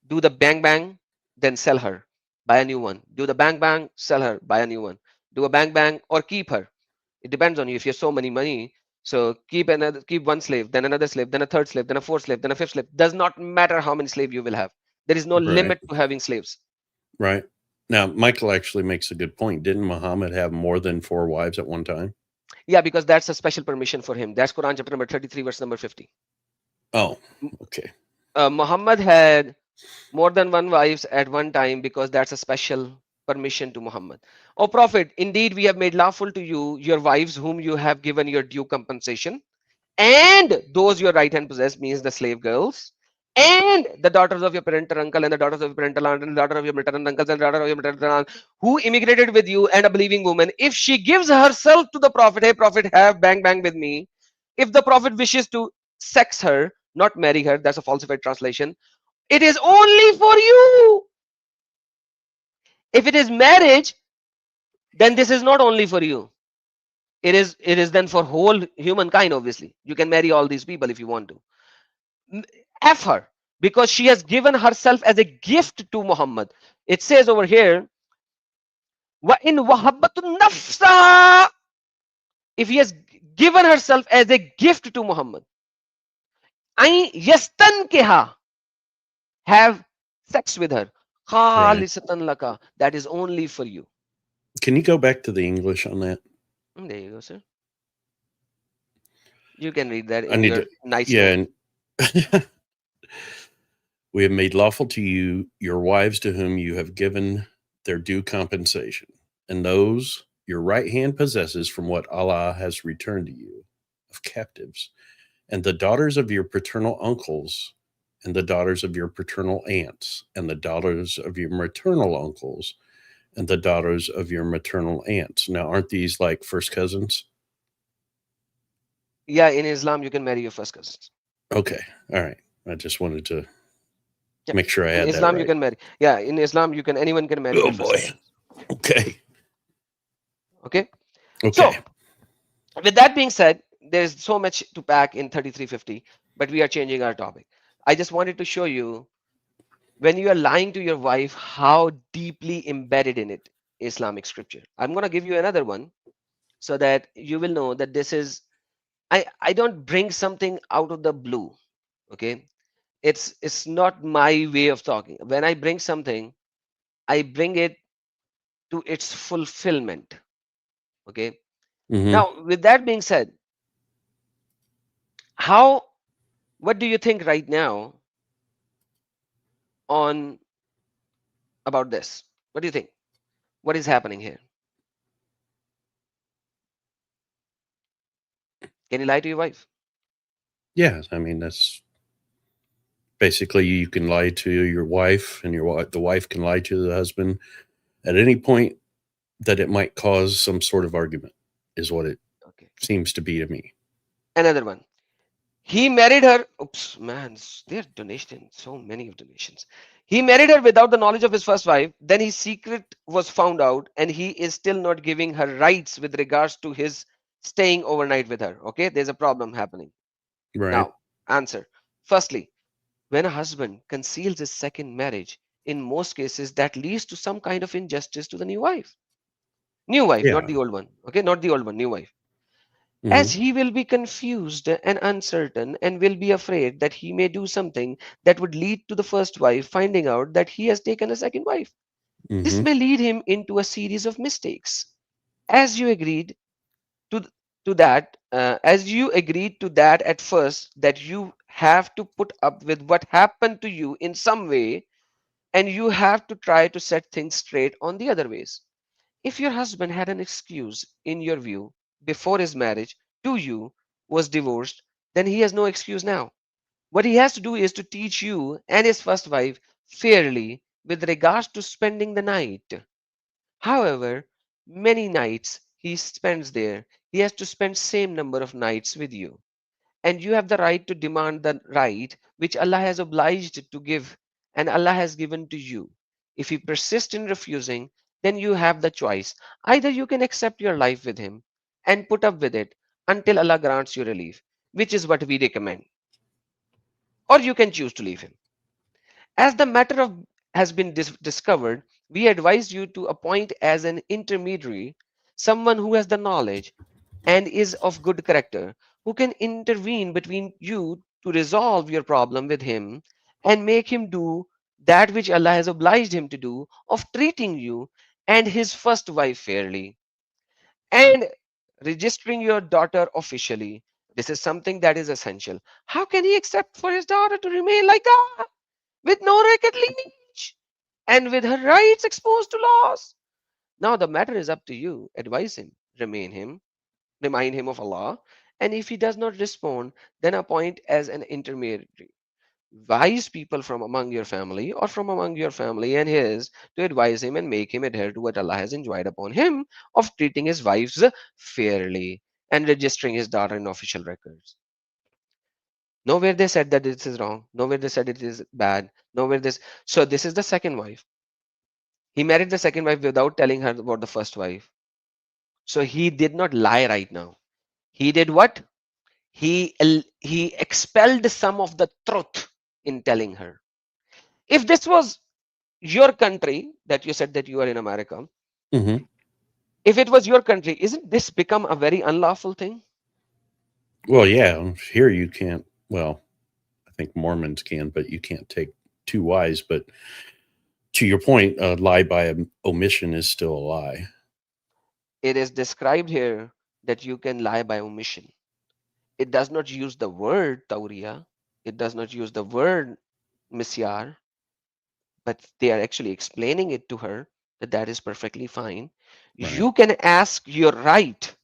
Do the bang bang, then sell her, buy a new one. Do the bang bang, sell her, buy a new one. Do a bang bang or keep her. It depends on you. If you have so many money, so keep one slave, then another slave, then a third slave, then a fourth slave, then a fifth slave. Does not matter how many slaves you will have. There is no limit to having slaves. Right. Now, Michael actually makes a good point. Didn't Muhammad have more than 4 wives at one time? Yeah, because that's a special permission for him. That's Quran chapter number 33, verse number 50. Oh, okay. Muhammad had more than one wives at one time because that's a special permission to Muhammad. O Prophet, indeed we have made lawful to you your wives whom you have given your due compensation, and those your right hand possess, means the slave girls, and the daughters of your parental uncle and the daughters of your parental aunt and the daughter of your maternal uncles and the daughter of your maternal aunt who immigrated with you and a believing woman, if she gives herself to the prophet, hey prophet, have bang bang with me. If the prophet wishes to sex her, not marry her, that's a falsified translation. It is only for you. If it is marriage, then this is not only for you. It is then for whole humankind. Obviously, you can marry all these people if you want to. F her, because she has given herself as a gift to Muhammad. It says over here, "Wa in wahabbatun nafsa." If he has given herself as a gift to Muhammad, I yastankiha, have sex with her. Right. Khalisatan laka, that is only for you. Can you go back to the English on that? There you go, sir. You can read that I in need your to, nice yeah. note. And we have made lawful to you your wives to whom you have given their due compensation, and those your right hand possesses from what Allah has returned to you of captives, and the daughters of your paternal uncles, and the daughters of your paternal aunts, and the daughters of your maternal uncles, and the daughters of your maternal aunts. Now, aren't these like first cousins? Yeah, in Islam, you can marry your first cousins. Okay. All right. I just wanted to Yeah. make sure I In had that Islam, you right. can marry. Yeah, in Islam, anyone can marry Oh their first boy. cousin. Okay. Okay. Okay. So, with that being said, there's so much to pack in 3350, but we are changing our topic. I just wanted to show you, when you are lying to your wife, how deeply embedded in it Islamic scripture. I'm going to give you another one so that you will know that this is, I don't bring something out of the blue. Okay. It's not my way of talking. When I bring something, I bring it to its fulfillment. Okay. Mm-hmm. Now, with that being said, how, what do you think right now on about this? What do you think? What is happening here? Can you lie to your wife? Yeah. I mean, that's basically you can lie to your wife, and the wife can lie to the husband at any point that it might cause some sort of argument, is what it Okay. seems to be to me. Another one. He married her. Oops, man, they're donations. So many of donations. He married her without the knowledge of his first wife. Then his secret was found out, and he is still not giving her rights with regards to his staying overnight with her. Okay, there's a problem happening. Right. Now, answer. Firstly, when a husband conceals his second marriage, in most cases, that leads to some kind of injustice to the new wife. New wife, not Yeah. the old one. Okay, not the old one, new wife. Mm-hmm. As he will be confused and uncertain and will be afraid that he may do something that would lead to the first wife finding out that he has taken a second wife. This Mm-hmm. may lead him into a series of mistakes. As you agreed to as you agreed to that at first, that you have to put up with what happened to you in some way, and you have to try to set things straight on the other ways. If your husband had an excuse, in your view, before his marriage to you was divorced, then he has no excuse now. What he has to do is to teach you and his first wife fairly with regards to spending the night. However, many nights he spends there, he has to spend same number of nights with you. And you have the right to demand the right which Allah has obliged to give and Allah has given to you. If he persists in refusing, then you have the choice. Either you can accept your life with him and put up with it until Allah grants you relief, which is what we recommend, or you can choose to leave him. As the matter of has been discovered, we advise you to appoint as an intermediary someone who has the knowledge and is of good character, who can intervene between you to resolve your problem with him and make him do that which Allah has obliged him to do, of treating you and his first wife fairly and registering your daughter officially. This is something that is essential. How can he accept for his daughter to remain like that, with no record lineage and with her rights exposed to loss? Now the matter is up to you. Advise him, remind him of Allah, and if he does not respond, then appoint as an intermediary. wise people from among your family or from among your family and his to advise him and make him adhere to what Allah has enjoined upon him of treating his wives fairly and registering his daughter in official records. Nowhere they said that this is wrong. Nowhere they said it is bad. Nowhere this. So this is the second wife. He married the second wife without telling her about the first wife. So he did not lie right now. He did what? He expelled some of the truth in telling her. If this was your country, that you said that you are in America, Hmm. if it was your country, isn't this become a very unlawful thing? Well, yeah, here you can't. Well, I think Mormons can, but you can't take two wives. But to your point, a lie by omission is still a lie. It is described here that you can lie by omission. It does not use the word tauria. It does not use the word misyar, but they are actually explaining it to her that that is perfectly fine. Right. You can ask your right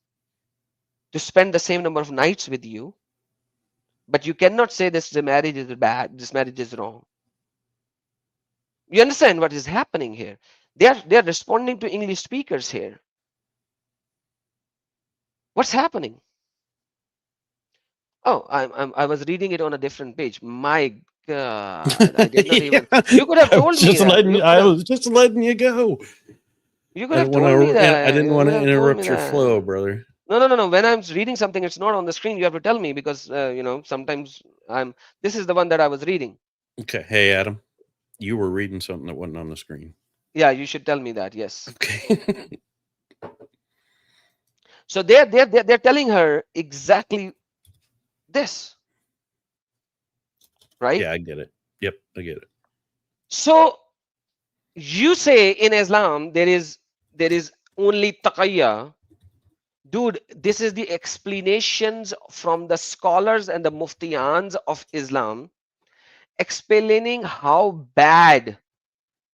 to spend the same number of nights with you, but you cannot say this marriage is bad, this marriage is wrong. You understand what is happening here? They are responding to English speakers here. What's happening? Oh, I was reading it on a different page. My God, I did not even. You could have told me that. I was just letting you go. You I could have didn't want told me to. that. I didn't You want could to have told me interrupt your flow, that. brother. No. When I'm reading something, it's not on the screen. You have to tell me because sometimes I'm. This is the one that I was reading. Okay. Hey, Adam, you were reading something that wasn't on the screen. Yeah, you should tell me that. Yes. Okay. So they're telling her exactly this, right? Yeah, I get it. Yep, I get it. So you say in Islam there is only taqiyya. Dude, this is the explanations from the scholars and the muftiyans of Islam explaining how bad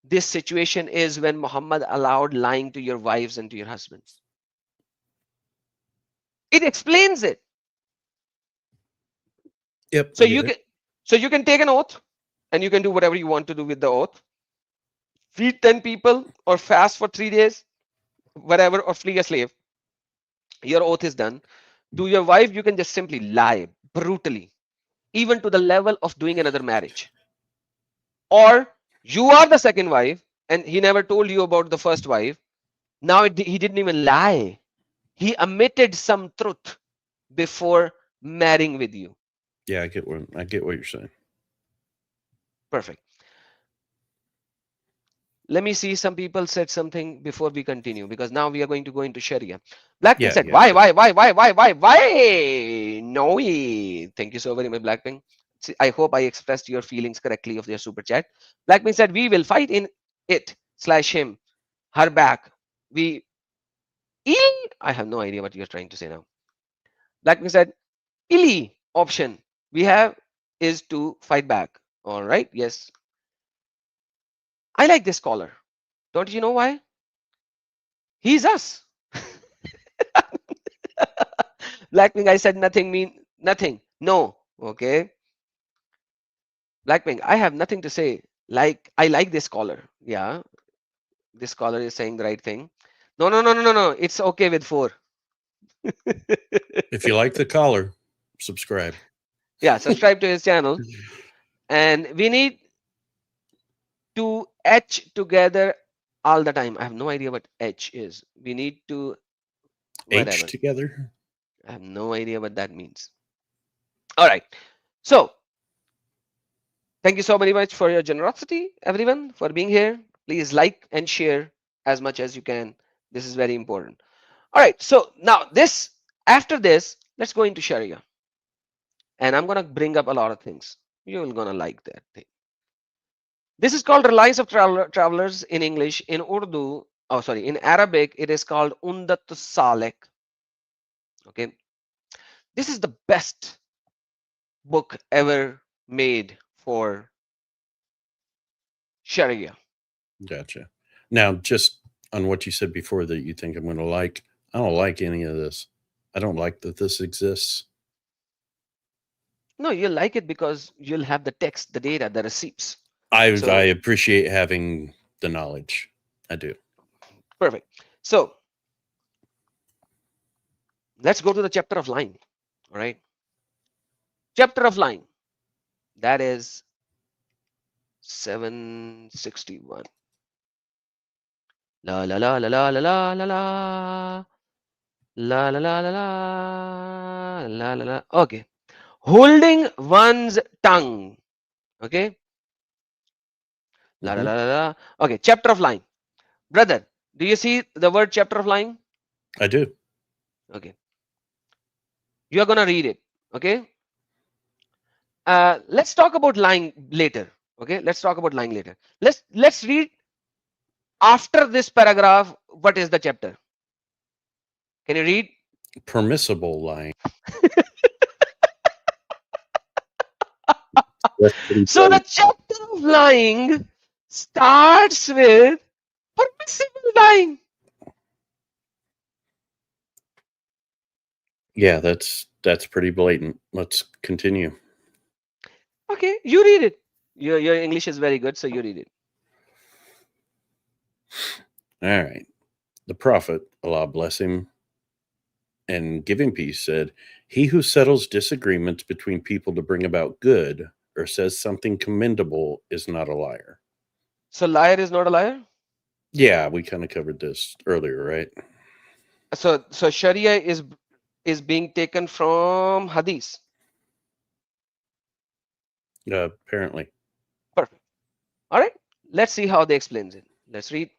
this situation is when Muhammad allowed lying to your wives and to your husbands. It explains it. Yep. So I get you can take an oath and you can do whatever you want to do with the oath. Feed 10 people or fast for 3 days, whatever, or flee a slave. Your oath is done. To your wife, you can just simply lie brutally, even to the level of doing another marriage. Or you are the second wife and he never told you about the first wife. Now he didn't even lie. He omitted some truth before marrying with you. Yeah, I get what you're saying. Perfect. Let me see. Some people said something before we continue because now we are going to go into Sharia. Blackpink Yeah, said, yeah. why? No, thank you so very much, Blackpink. See, I hope I expressed your feelings correctly of their super chat. Blackpink said, we will fight in it / him, her back. I have no idea what you're trying to say now. Blackpink said, Illy option we have is to fight back. All right. Yes. I like this caller. Don't you know why? He's us. Blackpink, I said nothing mean nothing. No. Okay. Blackpink, I have nothing to say. Like, I like this caller. Yeah. This caller is saying the right thing. No. It's okay with 4. If you like the collar, subscribe. Yeah. Subscribe to his channel. And we need to etch together all the time. I have no idea what etch is. We need to whatever. H together. I have no idea what that means. All right. So thank you so very much for your generosity, everyone, for being here. Please like and share as much as you can. This is very important. All right. So now after this, let's go into Sharia. And I'm gonna bring up a lot of things. You're gonna like that thing. This is called Reliance of Travelers in English. In Urdu, in Arabic, it is called Undat Salek. Okay. This is the best book ever made for Sharia. Gotcha. Now, just on what you said before that you think I'm going to like, I don't like any of this. I don't like that this exists. No, you'll like it because you'll have the text, the data, the receipts. I So appreciate having the knowledge. I do. perfect. So let's go to the chapter of lying. All right. Chapter of lying. That is 761. La la la la la la la la la la la la la la la la la. Okay. Holding one's tongue. Okay. La la Mhm. la la la. Okay. Chapter of lying. Brother, do you see the word chapter of lying? I do. Okay. You are gonna read it. Okay. Let's talk about lying later. Okay. Let's talk about lying later. Let's read after this paragraph. What is the chapter? Can you read? Permissible lying. That's pretty So the funny. chapter of lying starts with permissible lying. Yeah, that's pretty blatant. Let's continue. Okay, you read it. Your English is very good, so you read it. All right. The prophet, Allah bless him, and give him peace, said, "He who settles disagreements between people to bring about good or says something commendable is not a liar." So liar is not a liar. Yeah, we kind of covered this earlier, right? So Sharia is being taken from Hadith. Apparently. Perfect. All right. Let's see how they explains it. Let's read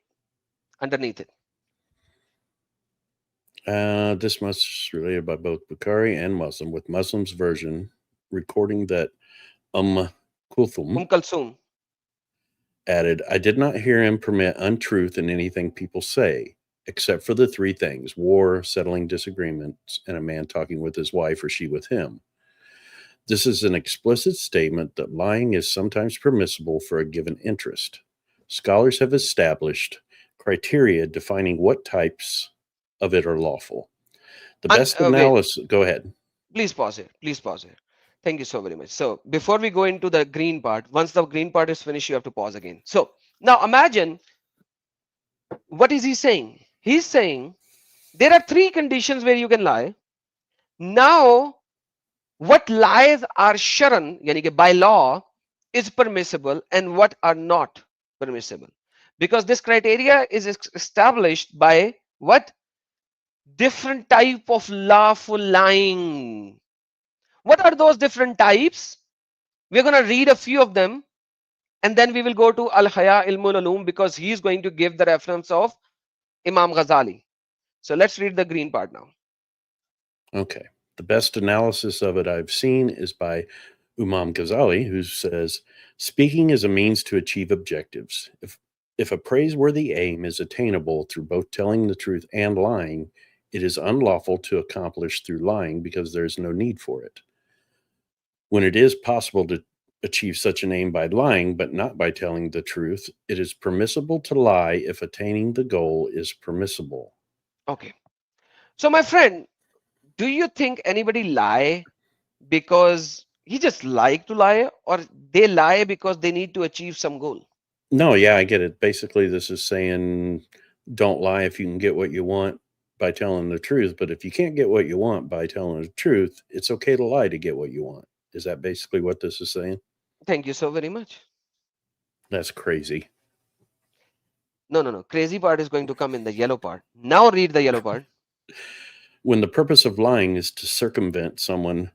underneath it. This must related by both Bukhari and Muslim, with Muslim's version recording that Kulthum Kulsum. added, "I did not hear him permit untruth in anything people say, except for the three things: war, settling disagreements, and a man talking with his wife or she with him. This is an explicit statement that lying is sometimes permissible for a given interest. Scholars have established criteria defining what types of it are lawful. The best Wait, analysis, go ahead. please pause it. Please pause it. Thank you so very much. So before we go into the green part, once the green part is finished, you have to pause again. So now imagine, what is he saying? He's saying there are three conditions where you can lie. Now, what lies are sharan, yani कि by law, is permissible and what are not permissible. Because this criteria is established by what? Different type of lawful lying. What are those different types? We're going to read a few of them and then we will go to Al-Haya Ilmul Ulum because he's going to give the reference of Imam Ghazali. So let's read the green part now. Okay. The best analysis of it I've seen is by Imam Ghazali, who says, "Speaking is a means to achieve objectives. If a praiseworthy aim is attainable through both telling the truth and lying, it is unlawful to accomplish through lying because there is no need for it. When it is possible to achieve such an aim by lying, but not by telling the truth, it is permissible to lie if attaining the goal is permissible." Okay. So my friend, do you think anybody lie because he just like to lie, or they lie because they need to achieve some goal? No, yeah, I get it. Basically, this is saying don't lie if you can get what you want by telling the truth. But if you can't get what you want by telling the truth, it's okay to lie to get what you want. Is that basically what this is saying? Thank you so very much. That's crazy. No. Crazy part is going to come in the yellow part. Now read the yellow part. When the purpose of lying is to circumvent someone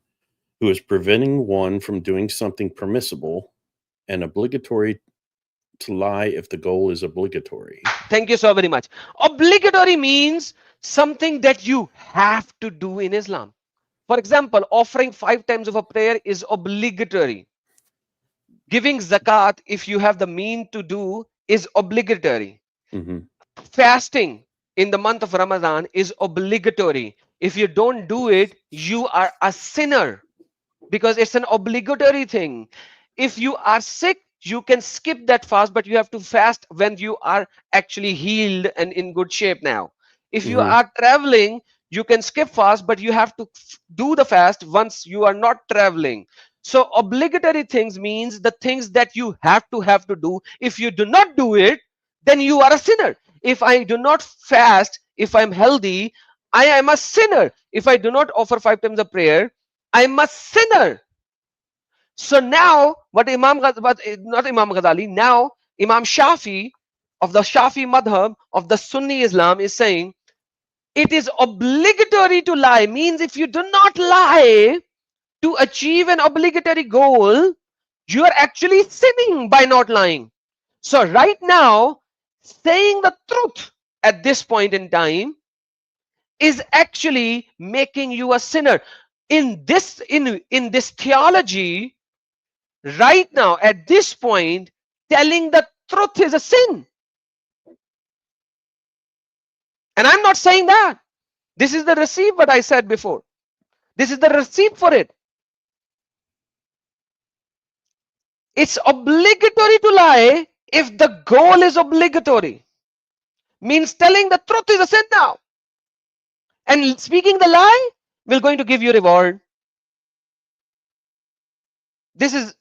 who is preventing one from doing something permissible and obligatory to lie if the goal is obligatory. Thank you so very much. Obligatory means something that you have to do in Islam. For example, offering 5 times of a prayer is obligatory. Giving zakat, if you have the mean to do, is obligatory. Mm-hmm. Fasting in the month of Ramadan is obligatory. If you don't do it, you are a sinner because it's an obligatory thing. If you are sick, you can skip that fast, but you have to fast when you are actually healed and in good shape now. If you Mm-hmm. are traveling, you can skip fast, but you have to do the fast once you are not traveling. So obligatory things means the things that you have to do. If you do not do it, then you are a sinner. If I do not fast, if I'm healthy, I am a sinner. If I do not offer 5 times of prayer, I'm a sinner. So now what not Imam Ghazali, now Imam Shafi of the Shafi madhab of the Sunni Islam is saying it is obligatory to lie. Means if you do not lie to achieve an obligatory goal, you are actually sinning by not lying. So right now, saying the truth at this point in time is actually making you a sinner. In this theology, right now at this point, telling the truth is a sin. And I'm not saying that. This is the receipt what I said before. This is the receipt for it. It's obligatory to lie if the goal is obligatory. Means telling the truth is a sin now. And speaking the lie will going to give you reward. This is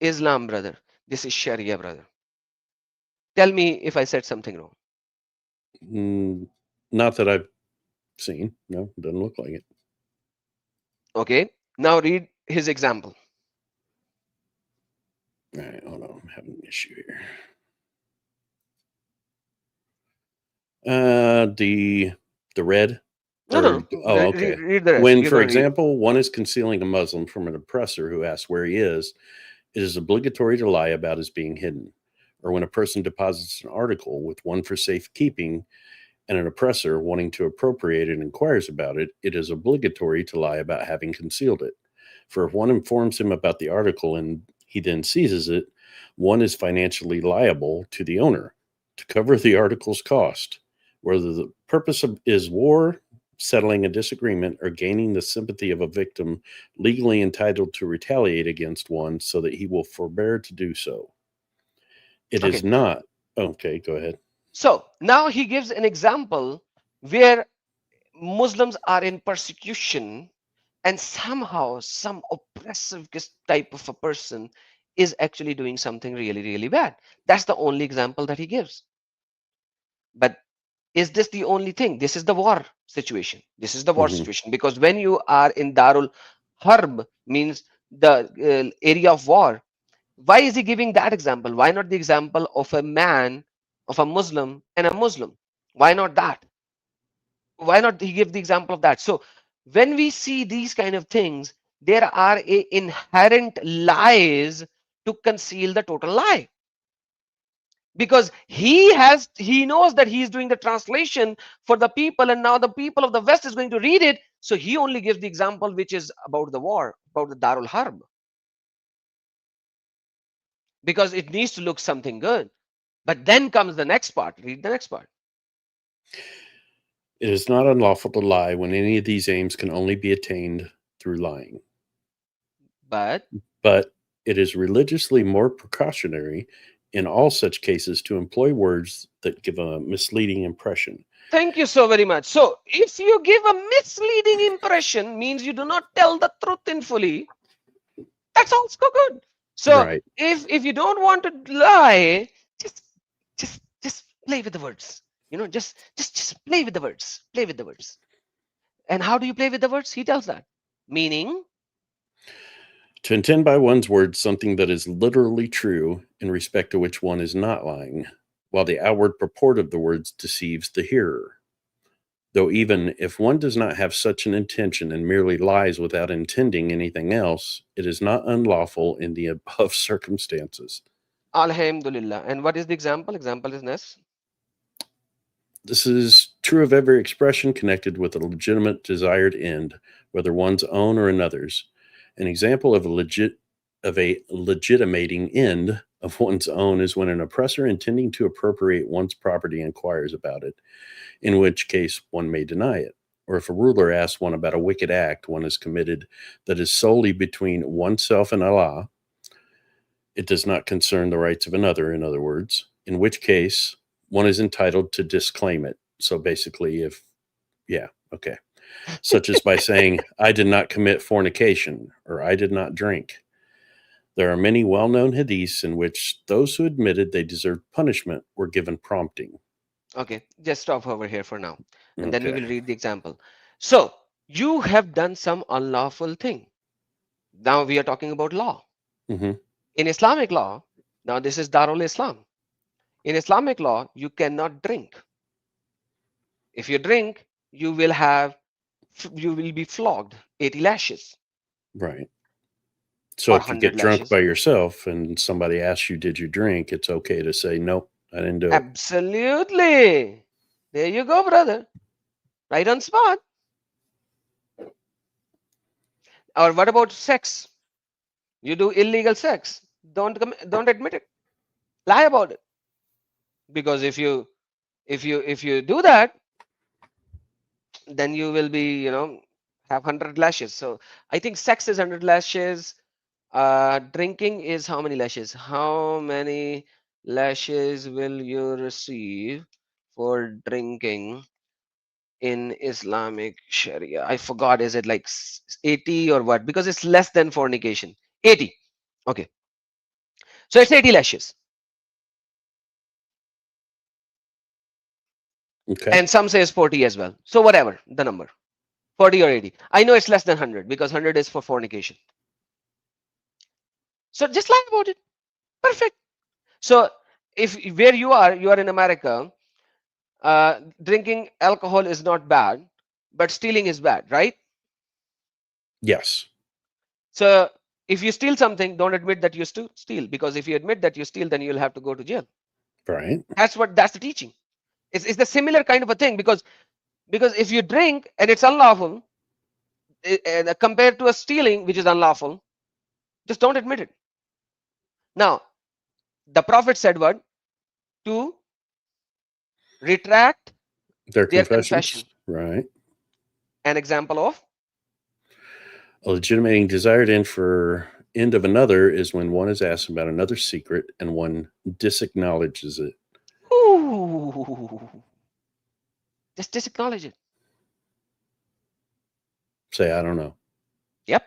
Islam, brother. This is Sharia, brother. Tell me if I said something wrong. Not that I've seen. No, it doesn't look like it. Okay. Now read his example. All right, hold on. I'm having an issue here. The red. No. Oh, okay. Read the rest. When, You're for gonna read. example, one is concealing a Muslim from an oppressor who asks where he is, it is obligatory to lie about his being hidden. Or when a person deposits an article with one for safekeeping and an oppressor wanting to appropriate it inquires about it, it is obligatory to lie about having concealed it. For if one informs him about the article and he then seizes it, one is financially liable to the owner to cover the article's cost. Whether the purpose is war, settling a disagreement, or gaining the sympathy of a victim legally entitled to retaliate against one so that he will forbear to do so. It is not. Okay, go ahead. So now he gives an example where Muslims are in persecution and somehow some oppressive type of a person is actually doing something really, really bad. That's the only example that he gives. But is this the only thing? This is the war situation. This is the war situation, because when you are in Darul Harb, means the area of war, why is he giving that example? Why not the example of a man, of a Muslim and a Muslim? Why not that? Why not he give the example of that? So when we see these kind of things, there are inherent lies to conceal the total lie. Because he knows that he is doing the translation for the people, and now the people of the West is going to read it. So he only gives the example which is about the war, about the Darul Harb. Because it needs to look something good. But then comes the next part. Read the next part. It is not unlawful to lie when any of these aims can only be attained through lying. But it is religiously more precautionary in all such cases to employ words that give a misleading impression. Thank you so very much. So if you give a misleading impression, means you do not tell the truth in fully, that's also good. So Right. if you don't want to lie, just play with the words. Just play with the words. Play with the words. And how do you play with the words? He tells that. Meaning, to intend by one's words something that is literally true in respect to which one is not lying, while the outward purport of the words deceives the hearer. Though even if one does not have such an intention and merely lies without intending anything else, it is not unlawful in the above circumstances. Alhamdulillah. And what is the example? Example is Nes. This is true of every expression connected with a legitimate desired end, whether one's own or another's. An example of a legitimating end of one's own is when an oppressor intending to appropriate one's property inquires about it, in which case one may deny it. Or if a ruler asks one about a wicked act one has committed that is solely between oneself and Allah, it does not concern the rights of another, in other words, in which case one is entitled to disclaim it. So basically, okay. such as by saying, I did not commit fornication or I did not drink. There are many well-known hadiths in which those who admitted they deserved punishment were given prompting. Okay, just stop over here for now, and then we Okay. will read the example. So you have done some unlawful thing. Now we are talking about law. hmm In Islamic law, now this is Darul Islam. In Islamic law, you cannot drink. If you drink, you will be flogged 80 lashes Right. So or if you 100 get drunk lashes. by yourself and somebody asks you, did you drink? It's okay to say, nope, I didn't do it. Absolutely. There you go, brother. Right on spot. Or what about sex? You do illegal sex. Don't admit it. Lie about it. Because if you do that, then you will be, have 100 lashes. So I think sex is 100 lashes. Drinking is how many lashes? How many lashes will you receive for drinking in Islamic Sharia? I forgot. Is it like 80 or what? Because it's less than fornication. 80. Okay. So it's 80 lashes. Okay. And some says 40 as well. So whatever the number, 40 or 80. I know it's less than 100 because 100 is for fornication. So just lie about it. Perfect. So if where you are in America, drinking alcohol is not bad, but stealing is bad, right? Yes. So if you steal something, don't admit that you steal, because if you admit that you steal, then you'll have to go to jail. Right. That's the teaching. It's the similar kind of a thing, because if you drink and it's unlawful, compared to a stealing which is unlawful, just don't admit it. Now, the Prophet said what? To retract Their their confessions. confession. Right. An example of? A legitimating desired end of another is when one is asked about another secret and one disacknowledges it. Ooh, just disacknowledge it. Say, I don't know. Yep.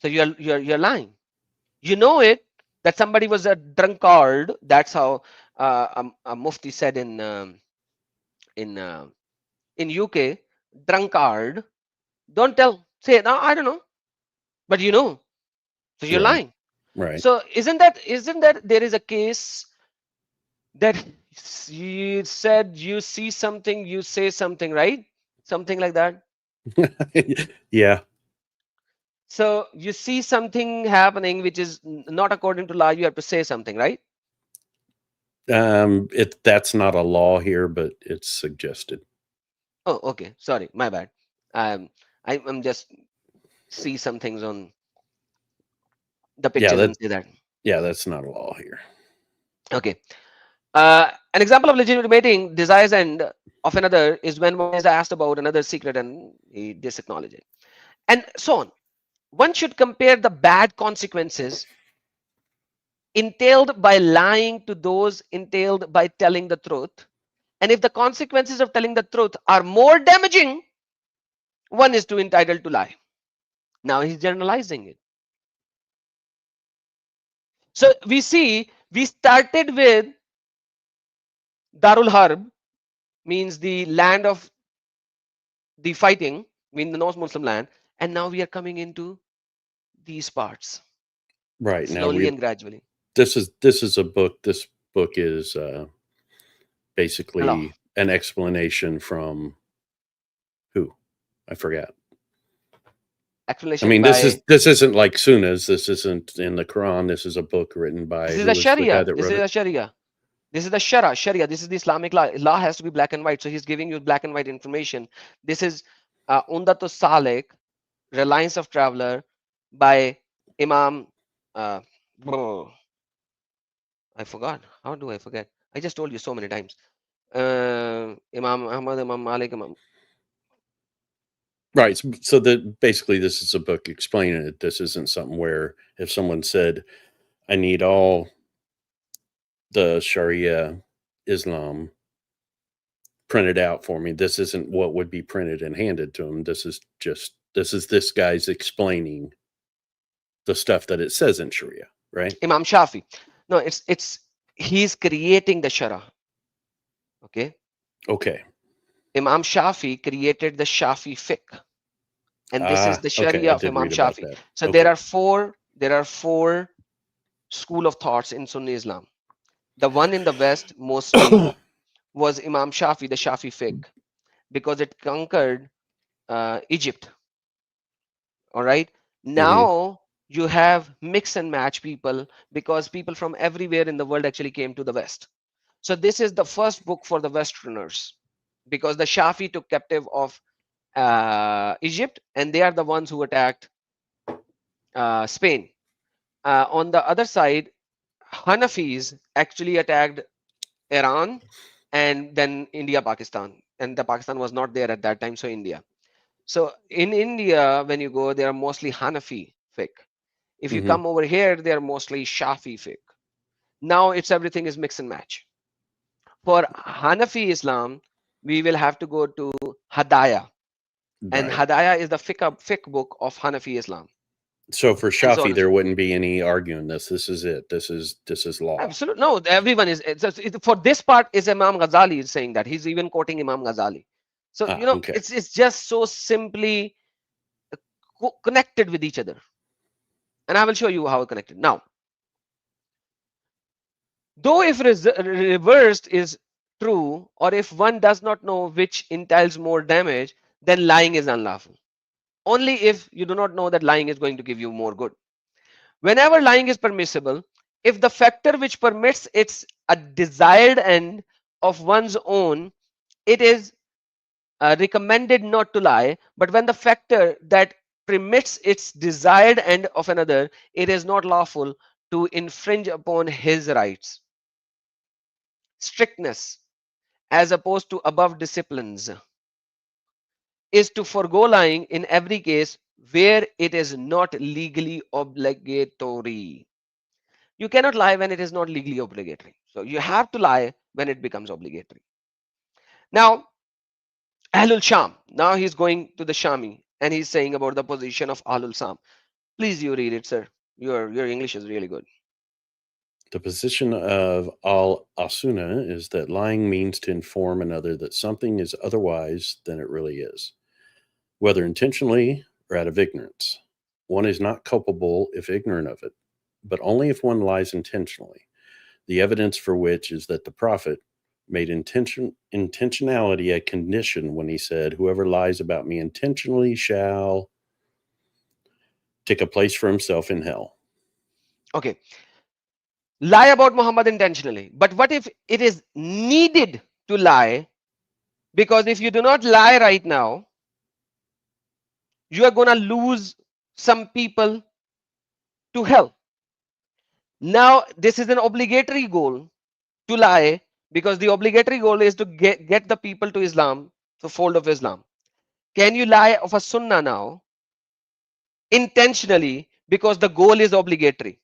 So you're lying. You know it that somebody was a drunkard. That's how a mufti said in UK. Drunkard. Don't tell. Say no. I don't know. But you know. So you're Right. lying. Right. So isn't that there is a case that you said you see something, you say something, right? Something like that. Yeah. So you see something happening which is not according to law, you have to say something, right? That's not a law here, but it's suggested. Oh, okay. Sorry, my bad. I'm just see some things on the pictures and say that. Yeah, that's not a law here. Okay. An example of legitimating desires and of another is when one is asked about another secret and he disacknowledges it, and so on. One should compare the bad consequences entailed by lying to those entailed by telling the truth. And if the consequences of telling the truth are more damaging, one is too entitled to lie. Now he's generalizing it. So we started with Darul Harb, means the land of the fighting, mean the non-Muslim land, and now we are coming into these parts Right. Now slowly and gradually. this is a book. This book is Law. basically an explanation from who? I forgot. Explanation I mean, by, this isn't like Sunnas. This isn't in the Quran. This is a book written by this is who the was the guy Sharia. that This wrote is it? the Sharia. This is the Sharia. This is the Islamic law. Law has to be black and white. So he's giving you black and white information. This is Undatu Salik, Reliance of Traveler, by Imam. Bro, I forgot. How do I forget? I just told you so many times. Imam Ahmad, Imam Malik, Imam. Right. So that basically this is a book explaining it. This isn't something where if someone said, I need all the Sharia Islam printed out for me. This isn't what would be printed and handed to him. This is this guy's explaining the stuff that it says in Sharia, right? Imam Shafi. No, it's he's creating the Shara. Okay. Okay. Imam Shafi created the Shafi fiqh, and this is the Okay, Sharia I of did Imam read about Shafi. that. So Okay. there are four school of thoughts in Sunni Islam. The one in the West mostly was Imam Shafi, the Shafi fiqh, because it conquered Egypt. All right. Now you have mix and match people, because people from everywhere in the world actually came to the West. So this is the first book for the Westerners, because the Shafi took captive of Egypt, and they are the ones who attacked Spain. On the other side, Hanafis actually attacked Iran and then India, Pakistan. And the Pakistan was not there at that time, so India. So in India, when you go, they are mostly Hanafi fiqh. If you Mhm. come over here, they are mostly Shafi fiqh. Now it's everything is mix and match. For Hanafi Islam, we will have to go to Hadaya. And Right. Hadaya is the fiqh book of Hanafi Islam. So for And so on Shafi, and so there forth. wouldn't be any arguing this. This is it. This is law. Absolutely. No, everyone is. For this part, is Imam Ghazali is saying that. He's even quoting Imam Ghazali. So, Okay. it's just so simply connected with each other. And I will show you how connected. Now, though if reversed is true, or if one does not know which entails more damage, then lying is unlawful. Only if you do not know that lying is going to give you more good. Whenever lying is permissible, if the factor which permits its a desired end of one's own, it is recommended not to lie. But when the factor that permits its desired end of another, it is not lawful to infringe upon his rights. Strictness, as opposed to above disciplines, is to forego lying in every case where it is not legally obligatory. You cannot lie when it is not legally obligatory. So you have to lie when it becomes obligatory. Now, Ahlul Sham. Now he's going to the Shami and he's saying about the position of Ahlul Sham. Please, you read it, sir. Your English is really good. The position of al asuna is that lying means to inform another that something is otherwise than it really is, whether intentionally or out of ignorance. One is not culpable if ignorant of it, but only if one lies intentionally. The evidence for which is that the Prophet made intentionality a condition when he said, "Whoever lies about me intentionally shall take a place for himself in hell." Okay. Lie about Muhammad intentionally. But what if it is needed to lie? Because if you do not lie right now, you are going to lose some people to hell. Now, this is an obligatory goal to lie, because the obligatory goal is to get the people to Islam, the fold of Islam. Can you lie of a sunnah now intentionally because the goal is obligatory?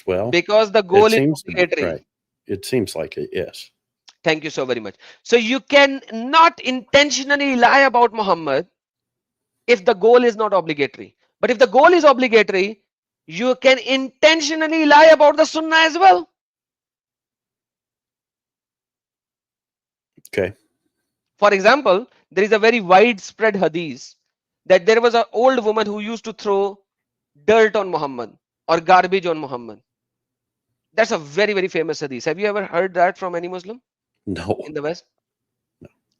Well, Because the it goal is seems to be obligatory. right. It seems like it, yes. Thank you so very much. So you can not intentionally lie about Muhammad if the goal is not obligatory. But if the goal is obligatory, you can intentionally lie about the sunnah as well. Okay. For example, there is a very widespread hadith that there was an old woman who used to throw dirt on Muhammad or garbage on Muhammad. That's a very, very famous hadith. Have you ever heard that from any Muslim No. in the West?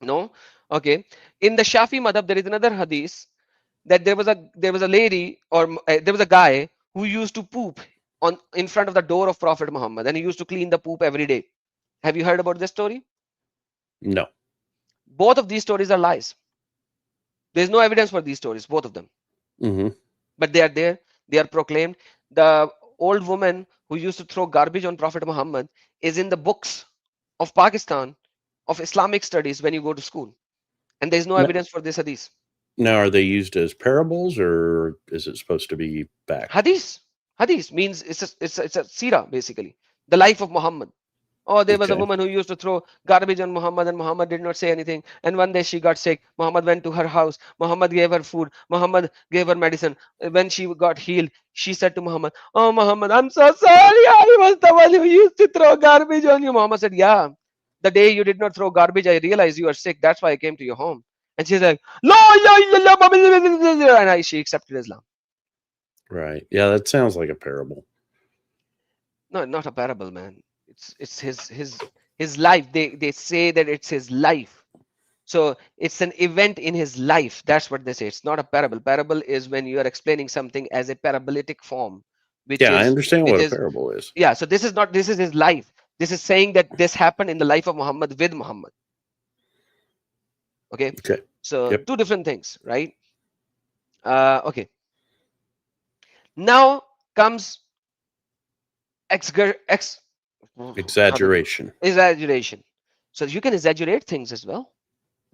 No? Okay. In the Shafi madhab, there is another hadith that there was a lady, or there was a guy who used to poop in front of the door of Prophet Muhammad, and he used to clean the poop every day. Have you heard about this story? No. Both of these stories are lies. There's no evidence for these stories, both of them. Hmm. But they are there. They are proclaimed. The old woman who used to throw garbage on Prophet Muhammad is in the books of Pakistan of Islamic studies when you go to school, and there's no No. evidence for this hadith. Now, are they used as parables, or is it supposed to be back? Hadith means it's a seerah, basically, the life of Muhammad. Oh, there was a Okay. woman who used to throw garbage on Muhammad, and Muhammad did not say anything. And one day she got sick. Muhammad went to her house. Muhammad gave her food. Muhammad gave her medicine. When she got healed, she said to Muhammad, "Oh, Muhammad, I'm so sorry. I was the one who used to throw garbage on you." Muhammad said, "Yeah, the day you did not throw garbage, I realized you are sick. That's why I came to your home." And she's like, "La, la, la, la, blah, blah, blah, blah, blah, blah," and she accepted Islam. Right. Yeah, that sounds like a parable. No, not a parable, man. It's his life. They say that it's his life. So it's an event in his life. That's what they say. It's not a parable. Parable is when you are explaining something as a parabolitic form, which Yeah, I is understand which what a is parable is. yeah. So this is not, this is his life. This is saying that this happened in the life of Muhammad with Muhammad. Okay. Okay. So Yep. two different things, right? Okay. Now comes ex ex how do Exaggeration. exaggeration. So you can exaggerate things as well.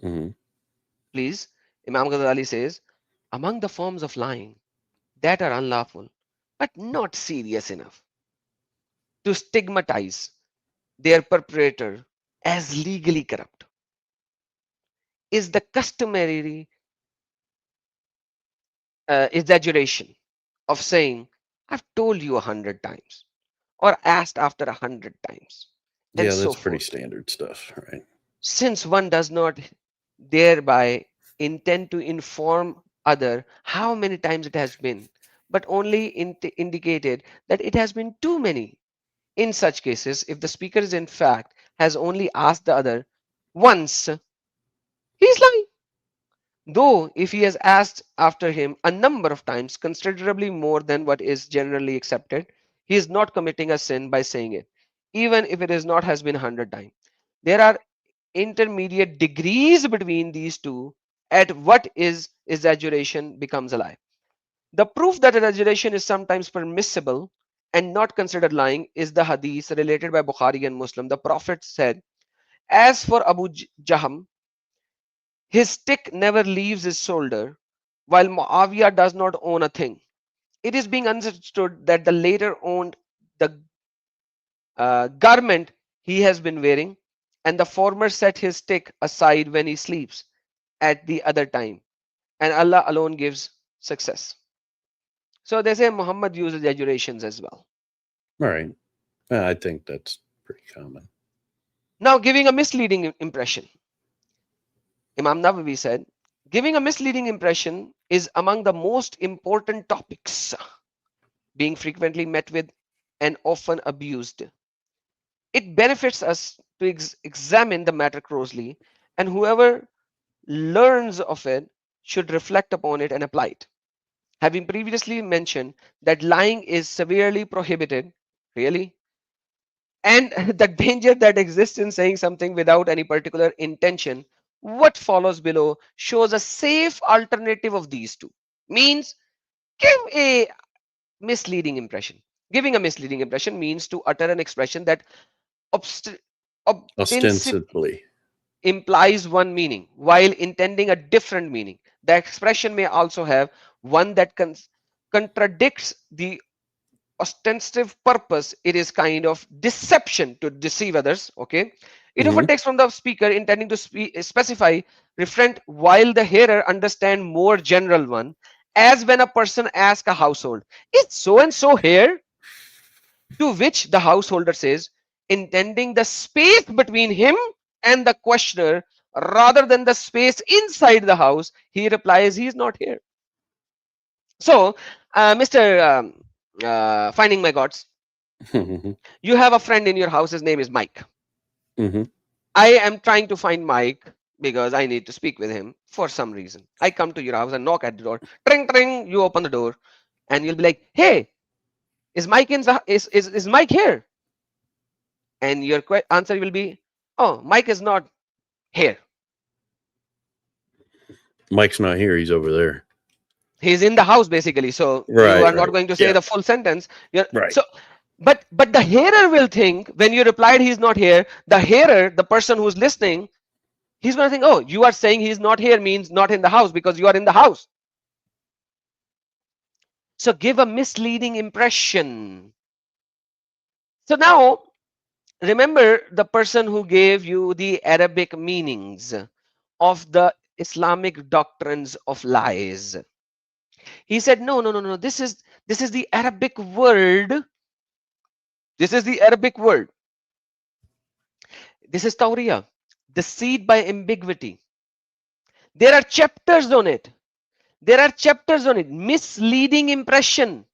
Hmm. Please. Imam Ghazali says, among the forms of lying that are unlawful but not serious enough to stigmatize their perpetrator as legally corrupt is the customary exaggeration of saying, I've told you 100 times or asked after 100 times and Yeah, so that's pretty forth. standard stuff, right? Since one does not thereby intend to inform other how many times it has been, but only indicated that it has been too many. In such cases, if the speaker is in fact has only asked the other once, he is lying. Though if he has asked after him a number of times, considerably more than what is generally accepted, he is not committing a sin by saying it, even if it is not has been 100 times. There are intermediate degrees between these two at what is exaggeration becomes a lie. The proof that exaggeration is sometimes permissible and not considered lying is the hadith related by Bukhari and Muslim. The Prophet said, as for Abu Jaham, his stick never leaves his shoulder, while Muawiyah does not own a thing. It is being understood that the latter owned the garment he has been wearing, and the former set his stick aside when he sleeps at the other time, and Allah alone gives success. So they say Muhammad uses exaggerations as well. All right. I think that's pretty common. Now, giving a misleading impression. Imam Nawawi said, giving a misleading impression is among the most important topics, being frequently met with and often abused. It benefits us to examine the matter closely, and whoever learns of it should reflect upon it and apply it. Having previously mentioned that lying is severely prohibited, really, and the danger that exists in saying something without any particular intention, what follows below shows a safe alternative of these two. Means give a misleading impression. Giving a misleading impression means to utter an expression that obst- ostensibly Ostensibly. implies one meaning while intending a different meaning. The expression may also have one that contradicts the ostensive purpose. It is kind of deception to deceive others. Okay, it often Hmm. takes from the speaker intending to specify referent while the hearer understand more general one, as when a person asks a household, is so and so here, to which the householder says, intending the space between him and the questioner rather than the space inside the house, he replies, he is not here. So Mr. Finding My Gods, Hmm. you have a friend in your house, his name is Mike. Hmm. I am trying to find Mike because I need to speak with him for some reason. I come to your house and knock at the door. Tring, tring, you open the door and you'll be like, hey, is Mike in is Mike here? And your answer will be, oh, Mike is not here. Mike's not here. He's over there. He's in the house basically. So you Right. are not Right. going to say Yeah. the full sentence. Right. So but the hearer will think when you replied he's not here, the hearer, the person who's listening, he's going to think, oh, you are saying he's not here means not in the house because you are in the house. So give a misleading impression. So now remember the person who gave you the Arabic meanings of the Islamic doctrines of lies. He said, no, no, no, no. This is the Arabic word. This is the Arabic word. This is Tawriya, deceit by ambiguity. There are chapters on it. There are chapters on it. Misleading impression.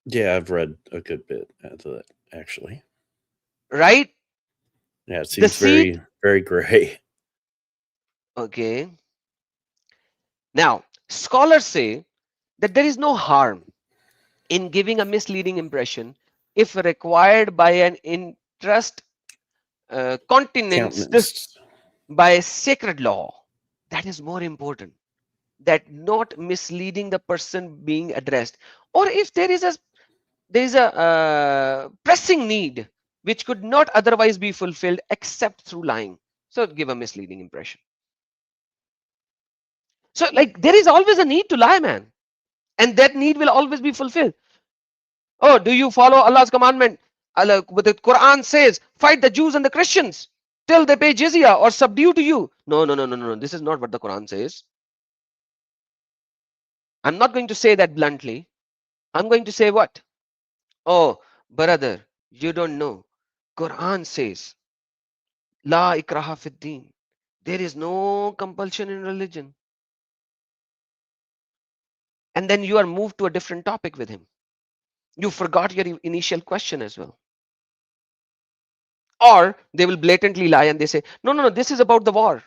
Yeah, I've read a good bit of that actually. Right? Yeah, it seems Deceit. very gray. Okay. Now, scholars say that there is no harm in giving a misleading impression if required by an interest countenanced Countenance. by sacred law. That is more important. That not misleading the person being addressed, or if there is a pressing need which could not otherwise be fulfilled except through lying, so give a misleading impression. So like there is always a need to lie, man, and that need will always be fulfilled. Oh, do you follow Allah's commandment? Allah, but the Quran says fight the Jews and the Christians till they pay jizya or subdue to you. No, no, no, no, no, this is not what the Quran says. I'm not going to say that bluntly. I'm going to say what? Oh, brother, you don't know. Quran says, La ikraha fid deen. There is no compulsion in religion. And then you are moved to a different topic with him. You forgot your initial question as well. Or they will blatantly lie and they say, no, no, no, this is about the war.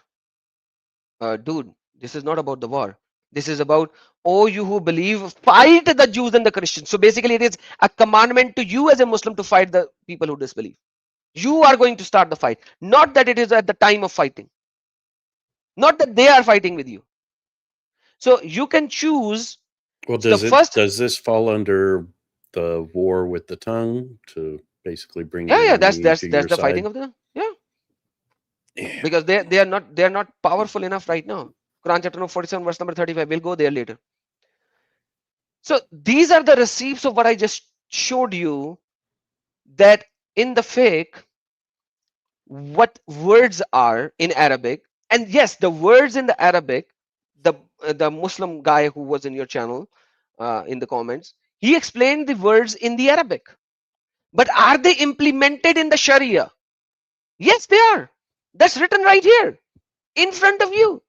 Dude, this is not about the war. This is about, oh, you who believe, fight the Jews and the Christians. So basically, it is a commandment to you as a Muslim to fight the people who disbelieve. You are going to start the fight. Not that it is at the time of fighting. Not that they are fighting with you. So you can choose. Well, The does first, this fall under the war with the tongue to basically bring yeah, the yeah, enemy that's to that's your the side? fighting of the, yeah, Yeah. because they are not powerful enough right now. Quran chapter number 47 verse number 35. We'll go there later. So these are the receipts of what I just showed you, that in the fiqh what words are in Arabic. And yes, the words in the Arabic, the Muslim guy who was in your channel in the comments, he explained the words in the Arabic. But are they implemented in the Sharia? Yes, they are. That's written right here in front of you.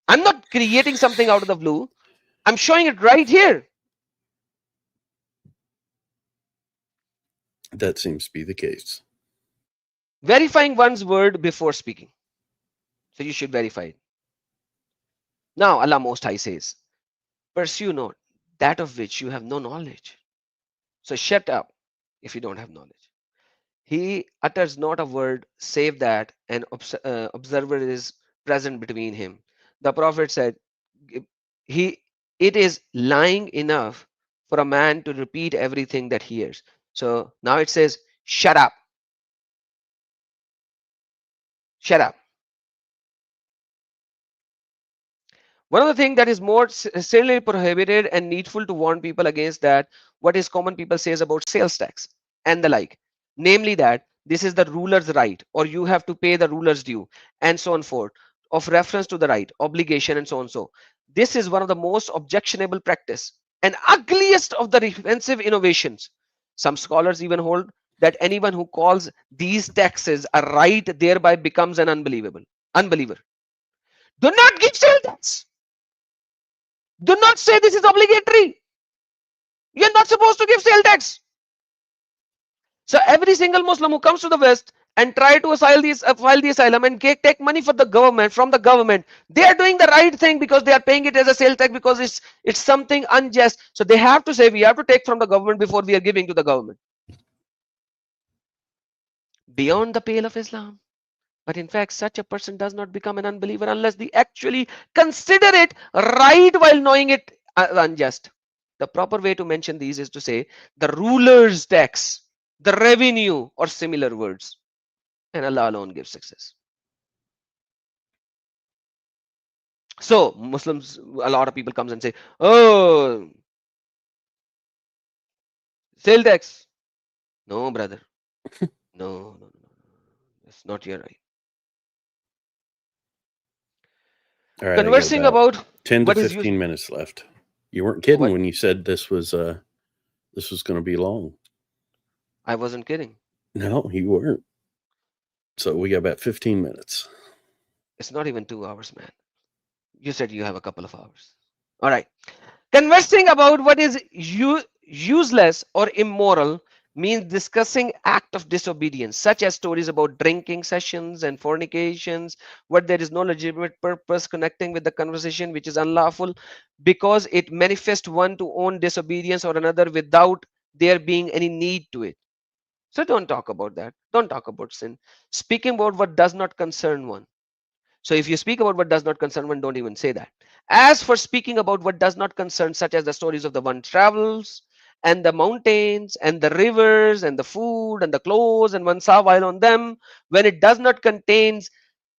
I'm not creating something out of the blue. I'm showing it right here. That seems to be the case. Verifying one's word before speaking. So you should verify it. Now, Allah Most High says, pursue not that of which you have no knowledge. So shut up if you don't have knowledge. He utters not a word save that an observer is present between him. The Prophet said, he it is lying enough for a man to repeat everything that he hears. So now it says, shut up. Shut up. One of the things that is more certainly prohibited and needful to warn people against that, what is common people says about sales tax and the like, namely that this is the ruler's right, or you have to pay the ruler's due, and so on forth, of reference to the right, obligation, and so on. So this is one of the most objectionable practice and ugliest of the offensive innovations. Some scholars even hold that anyone who calls these taxes a right thereby becomes an unbeliever. Do not give sale tax. Do not say this is obligatory. You're not supposed to give sale tax. So every single Muslim who comes to the West and try to file the asylum and take money for the government from the government, they are doing the right thing because they are paying it as a sale tax because it's something unjust. So they have to say we have to take from the government before we are giving to the government. Beyond the pale of Islam. But in fact, such a person does not become an unbeliever unless they actually consider it right while knowing it unjust. The proper way to mention these is to say the ruler's tax, the revenue, or similar words. And Allah alone gives success. So Muslims, a lot of people comes and say, oh, sale tax. No, brother. No, no, no, no. That's not your right. All right, I got Conversing about about 10 to what is you. 15 minutes left. You weren't kidding What? when you said this was going to be long. I wasn't kidding. No, you weren't. So we got about 15 minutes. It's not even 2 hours, man. You said you have a couple of hours. All right. Conversing about what is useless or immoral means discussing act of disobedience, such as stories about drinking sessions and fornications, where there is no legitimate purpose connecting with the conversation, which is unlawful because it manifests one to own disobedience or another without there being any need to it. So don't talk about that. Don't talk about sin. Speaking about what does not concern one. So if you speak about what does not concern one, don't even say that. As for speaking about what does not concern, such as the stories of the one travels, and the mountains, and the rivers, and the food, and the clothes, and one saw while on them, when it does not contain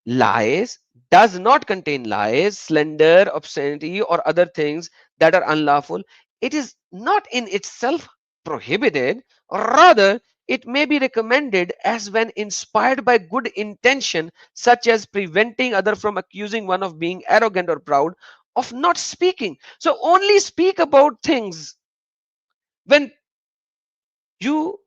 lies, slander, obscenity, or other things that are unlawful, it is not in itself prohibited, or rather, it may be recommended as when inspired by good intention, such as preventing other from accusing one of being arrogant or proud, of not speaking. So only speak about things when you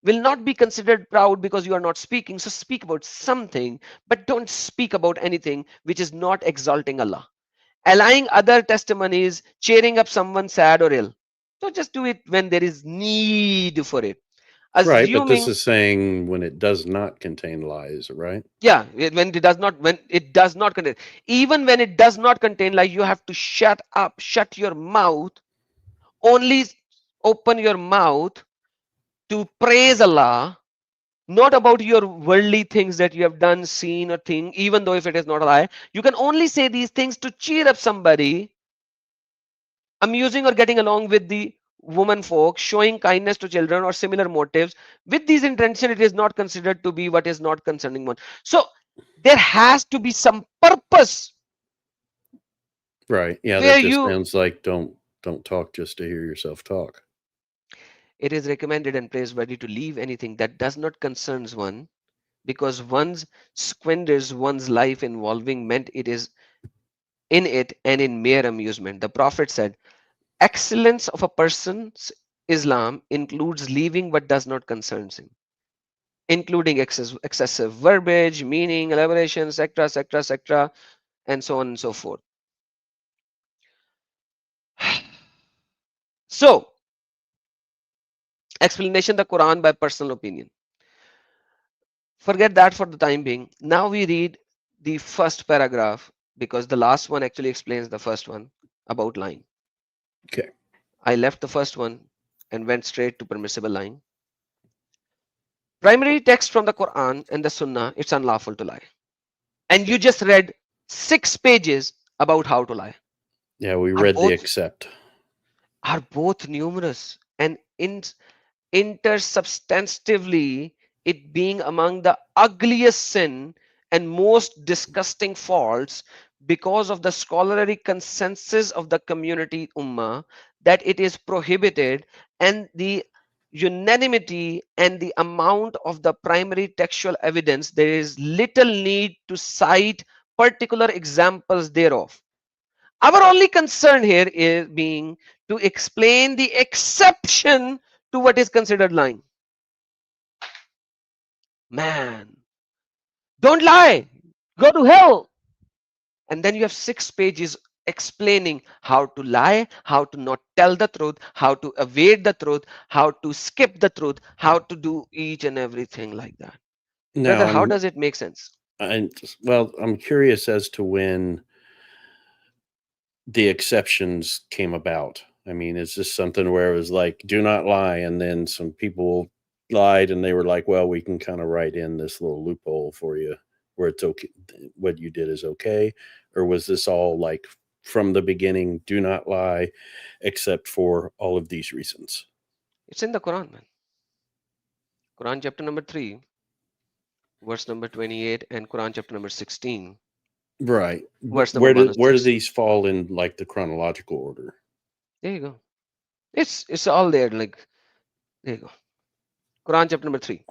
will not be considered proud because you are not speaking. So speak about something, but don't speak about anything which is not exalting Allah, allying other testimonies, cheering up someone sad or ill. So just do it when there is need for it. Right, but this Assuming, is saying when it does not contain lies, right? yeah, when it does not contain, even when it does not contain, like, you have to shut up, shut your mouth, only open your mouth to praise Allah, not about your worldly things that you have done, seen, or thing, even though if it is not a lie. You can only say these things to cheer up somebody, amusing or getting along with the woman folk, showing kindness to children, or similar motives. With these intention, it is not considered to be what is not concerning one. So there has to be some purpose Right. Yeah, where that just you. sounds like don't talk just to hear yourself talk. It is recommended and praiseworthy to leave anything that does not concerns one, because one's squanders one's life involving meant it is in it and in mere amusement. The Prophet said, excellence of a person's Islam includes leaving what does not concern him, including excessive verbiage, meaning, elaboration, etc., etc., etc., and so on and so forth. So, explanation the Quran by personal opinion. Forget that for the time being. Now we read the first paragraph, because the last one actually explains the first one about lying. Okay. I left the first one and went straight to permissible lying. Primary text from the Quran and the Sunnah, it's unlawful to lie. And you just read 6 pages about how to lie. Yeah, we Are read the both accept. are both numerous and intersubstantively, it being among the ugliest sin and most disgusting faults, because of the scholarly consensus of the community ummah that it is prohibited, and the unanimity and the amount of the primary textual evidence, there is little need to cite particular examples thereof. Our only concern here is being to explain the exception to what is considered lying. Man, don't lie, go to hell. And then you have 6 pages explaining how to lie, how to not tell the truth, how to evade the truth, how to skip the truth, how to do each and everything like that. Now Brother, how does it make sense? I'm curious as to when the exceptions came about. I mean, is this something where it was like, do not lie, and then some people lied and they were like, well, we can kind of write in this little loophole for you where it's okay, what you did is okay? Or was this all like from the beginning, do not lie, except for all of these reasons? It's in the Quran, man. Quran chapter number 3, verse number 28, and Quran chapter number 16, Right. verse number 1 and Where do 6. these fall in like the chronological order? There you go. It's all there. Like, there you go. Quran chapter number 3,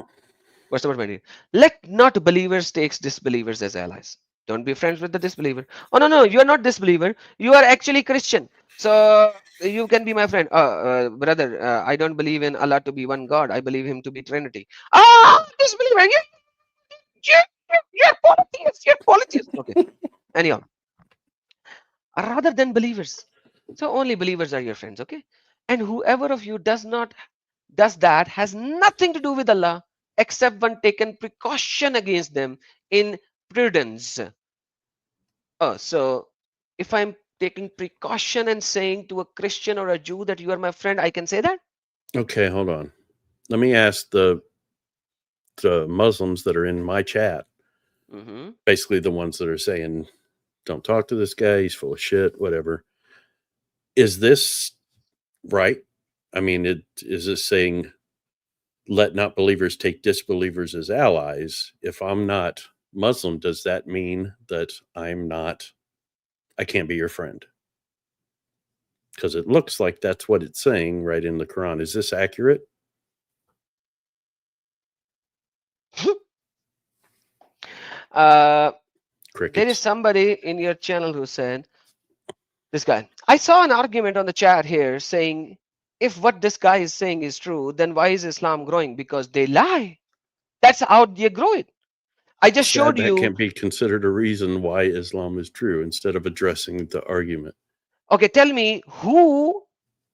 Verse number 20. Let not believers take disbelievers as allies. Don't be friends with the disbeliever. Oh, no, no, you are not disbeliever. You are actually Christian. So you can be my friend. Brother, I don't believe in Allah to be one God. I believe him to be Trinity. Ah, disbeliever. You're polytheist. You're polytheist. Okay. Anyhow, rather than believers. So only believers are your friends. Okay. And whoever of you does that has nothing to do with Allah except one taken precaution against them in prudence. Oh, so if I'm taking precaution and saying to a Christian or a Jew that you are my friend, I can say that? Okay, hold on. Let me ask the Muslims that are in my chat, Mm-hmm. basically the ones that are saying, don't talk to this guy, he's full of shit, whatever. Is this right? I mean, is this saying, let not believers take disbelievers as allies? If I'm not Muslim, does that mean that I can't be your friend? Because it looks like that's what it's saying right in the Quran. Is this accurate? There Crickets. is somebody in your channel who said, this guy, I saw an argument on the chat here saying, if what this guy is saying is true, then why is Islam growing? Because they lie. That's how they grow it. I just showed That you. can be considered a reason why Islam is true instead of addressing the argument. Okay, tell me who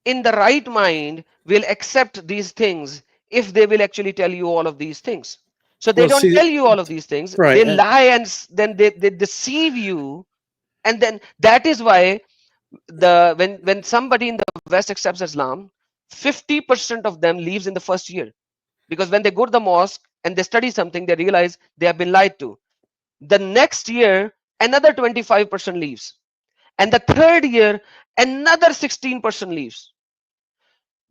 in the right mind will accept these things if they will actually tell you all of these things. So they Well, don't see, tell you all of these things. right, They lie and then they deceive you. And then that is why when somebody in the West accepts Islam, 50% of them leaves in the first year. Because when they go to the mosque and they study something, they realize they have been lied to. The next year, another 25% leaves. And the third year, another 16% leaves.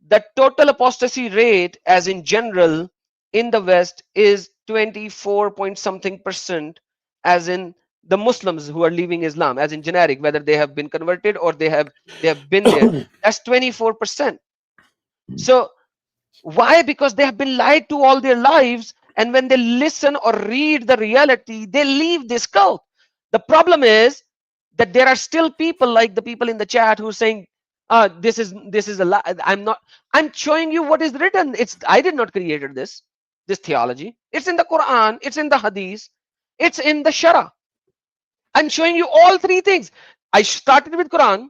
The total apostasy rate, as in general, in the West is 24 point something percent, as in the Muslims who are leaving Islam, as in generic, whether they have been converted or they have been there. That's 24%. So why? Because they have been lied to all their lives, and when they listen or read the reality, they leave this cult. The problem is that there are still people like the people in the chat who are saying, this is a lie. I'm showing you what is written. I did not create this theology. It's in the Quran, it's in the Hadith, it's in the Shara. I'm showing you all three things. I started with Quran,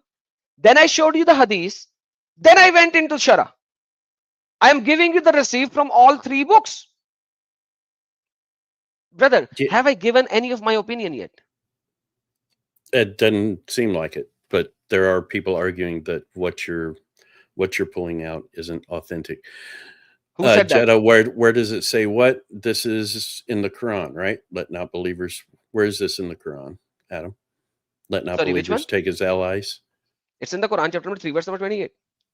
then I showed you the Hadith, then I went into Shara. I am giving you the receipt from all three books. Brother, have I given any of my opinion yet? It doesn't seem like it, but there are people arguing that what you're pulling out isn't authentic. Who said that? Jeddah, where does it say what? This is in the Quran, right? Let not believers. Where is this in the Quran, Adam? Let not believers take as allies. It's in the Quran, chapter number 3, verse number 28.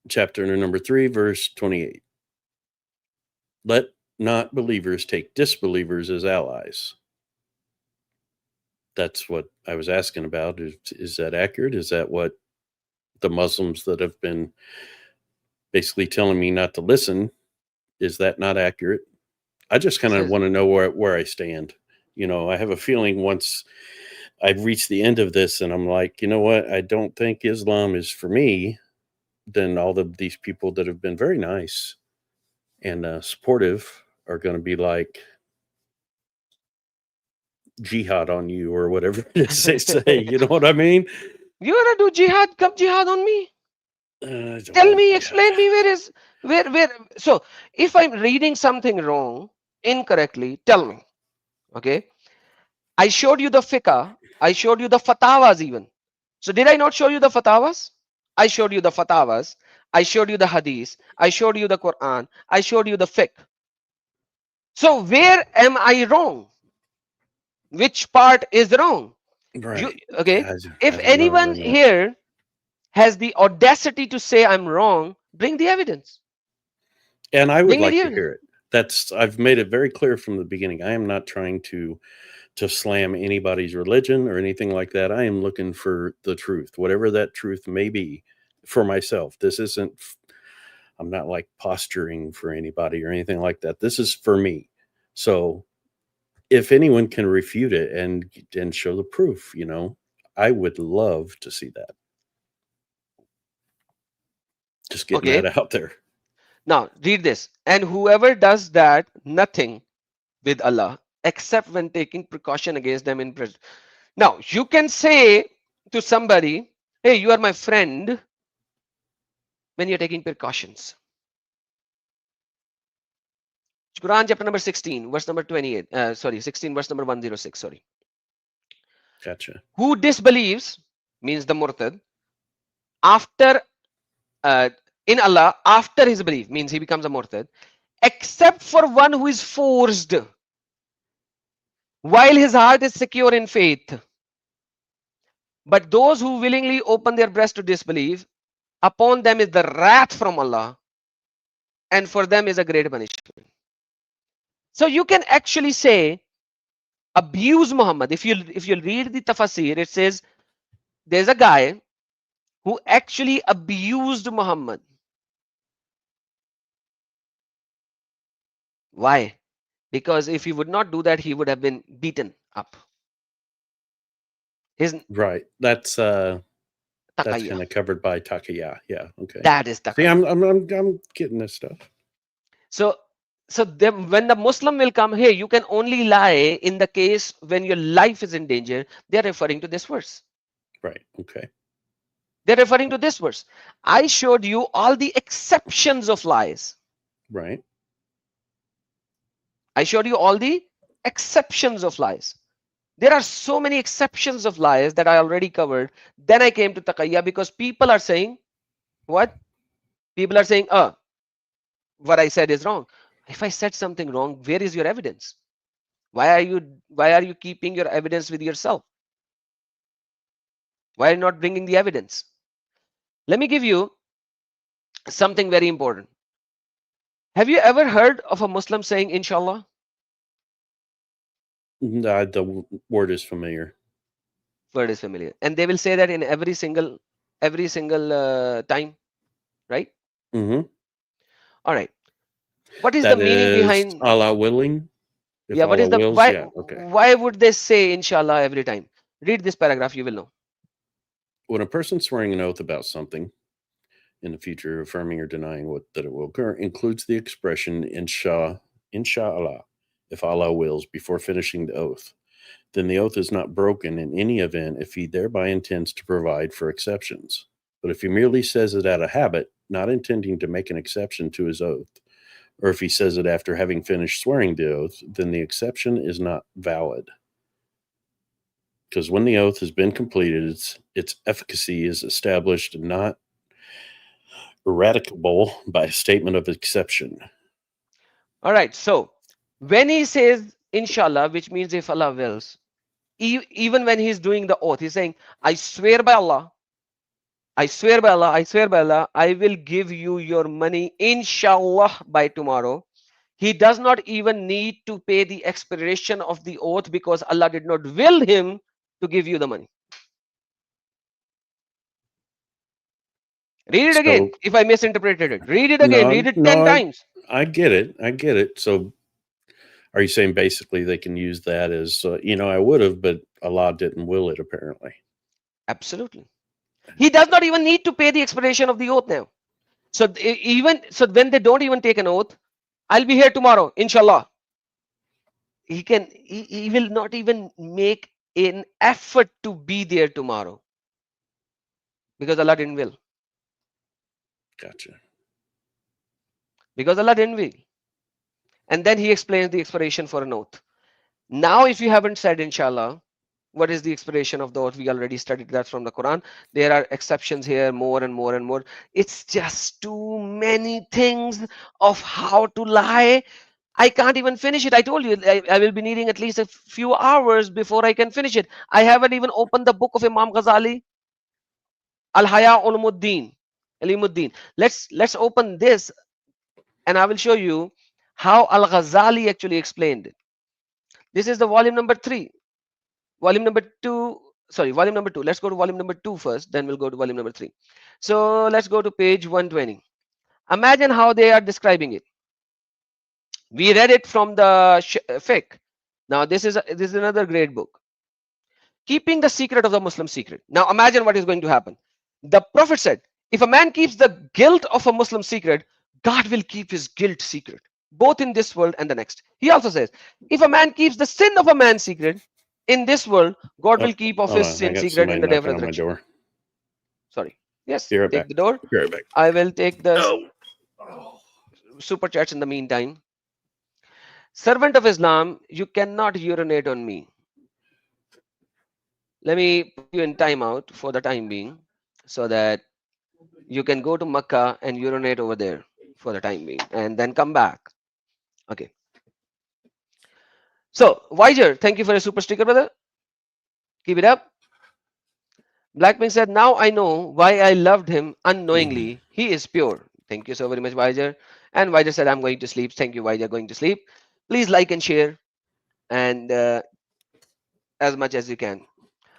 Chapter number 3, verse 28. Let not believers take disbelievers as allies. That's what I was asking about. Is that accurate? Is that what the Muslims that have been basically telling me not to listen, is that not accurate? I just kind of want to know where I stand. You know, I have a feeling once I've reached the end of this and I'm like, you know what, I don't think Islam is for me, then all of these people that have been very nice and supportive are going to be like, jihad on you or whatever it is they say. You know what I mean? You want to do jihad? Come jihad on me. Tell me, explain me where. So if I'm reading something wrong, incorrectly, tell me. Okay. I showed you the fiqh. I showed you the fatawas even. So did I not show you the fatawas? I showed you the fatawas. I showed you the hadith. I showed you the Quran. I showed you the fiqh. So where am I wrong? Which part is wrong? Right. Okay. If anyone here has the audacity to say I'm wrong, bring the evidence. And I would like to hear it. I've made it very clear from the beginning. I am not trying to slam anybody's religion or anything like that. I am looking for the truth, whatever that truth may be, for myself. I'm not like posturing for anybody or anything like that. This is for me. So if anyone can refute it and show the proof, I would love to see that. Just getting Okay. that out there. Now read this. And whoever does that, nothing with Allah except when taking precaution against them in present. Now you can say to somebody, hey, you are my friend, when you're taking precautions. Quran chapter number 16, verse number 28. 16, verse number 106. Sorry. Gotcha. Who disbelieves means the murtad after in Allah after his belief means he becomes a murtad, except for one who is forced while his heart is secure in faith. But those who willingly open their breast to disbelief, upon them is the wrath from Allah, and for them is a great punishment. So you can actually say abuse Muhammad. If you read the tafsir, it says there's a guy who actually abused Muhammad. Why? Because if he would not do that, he would have been beaten up. His Right. That's kind taqiyya. of covered by Takaya. Yeah. Okay. That is See, taqiyya. I'm getting this stuff. So when the Muslim will come, hey, you can only lie in the case when your life is in danger. They're referring to this verse. Right. Okay. They're referring to this verse. I showed you all the exceptions of lies. Right. I showed you all the exceptions of lies. There are so many exceptions of lies that I already covered. Then I came to taqiyya because people are saying, what? People are saying, what I said is wrong. If I said something wrong, where is your evidence? Why are you keeping your evidence with yourself? Why are you not bringing the evidence? Let me give you something very important. Have you ever heard of a Muslim saying inshallah? The word is familiar. Word is familiar, and they will say that in every single time, right? Mm-hmm. All right. What is That the meaning is behind? Allah willing. If Yeah. What is Allah the wills, why? yeah. Okay. Why would they say inshallah every time? Read this paragraph. You will know. When a person swearing an oath about something in the future, affirming or denying that it will occur, includes the expression inshallah, if Allah wills, before finishing the oath, then the oath is not broken in any event if he thereby intends to provide for exceptions. But if he merely says it out of habit, not intending to make an exception to his oath, or if he says it after having finished swearing the oath, then the exception is not valid. Because when the oath has been completed, its efficacy is established and not eradicable by a statement of exception. All right. So when he says inshallah, which means if Allah wills, even when he's doing the oath, he's saying, I swear by Allah, I swear by Allah, I swear by Allah, I will give you your money inshallah by tomorrow. He does not even need to pay the expiration of the oath because Allah did not will him to give you the money. Read it again if I misinterpreted it. Read it again. Read it 10 times. I get it. So are you saying basically they can use that as, I would have, but Allah didn't will it apparently? Absolutely. He does not even need to pay the expiration of the oath now. So when they don't even take an oath, I'll be here tomorrow, inshallah. He will not even make an effort to be there tomorrow because Allah didn't will. Gotcha. Because Allah didn't will. And then he explains the expiration for an oath. Now, if you haven't said inshallah, what is the expiration of the oath? We already studied that from the Quran. There are exceptions here, more and more and more. It's just too many things of how to lie. I can't even finish it. I told you I will be needing at least a few hours before I can finish it. I haven't even opened the book of Imam Ghazali, Al-Haya Ulumuddin, Alimuddin. Let's open this and I will show you how Al-Ghazali actually explained it. This is the volume number 3. Volume number 2. Sorry, volume number 2. Let's go to volume number 2 first, then we'll go to volume number 3. So let's go to page 120. Imagine how they are describing it. We read it from the fiqh. Now this is another great book. Keeping the secret of the Muslim secret. Now imagine what is going to happen. The Prophet said, if a man keeps the guilt of a Muslim secret, God will keep his guilt secret, both in this world and the next. He also says, if a man keeps the sin of a man secret in this world, God Oh, will keep of hold his on. I sin got secret somebody in the day of knocking on my resurrection. door. Sorry. Yes, Be right take back. the door. Be right back. I will take the Oh. super chats in the meantime. Servant of Islam, you cannot urinate on me. Let me put you in timeout for the time being so that you can go to Makkah and urinate over there for the time being and then come back. Okay. So, Viger, thank you for your super sticker, brother. Keep it up. Blackpink said, now I know why I loved him unknowingly. He is pure. Thank you so very much, Viger. And Viger said, I'm going to sleep. Thank you, Viger, going to sleep. Please like and share and as much as you can.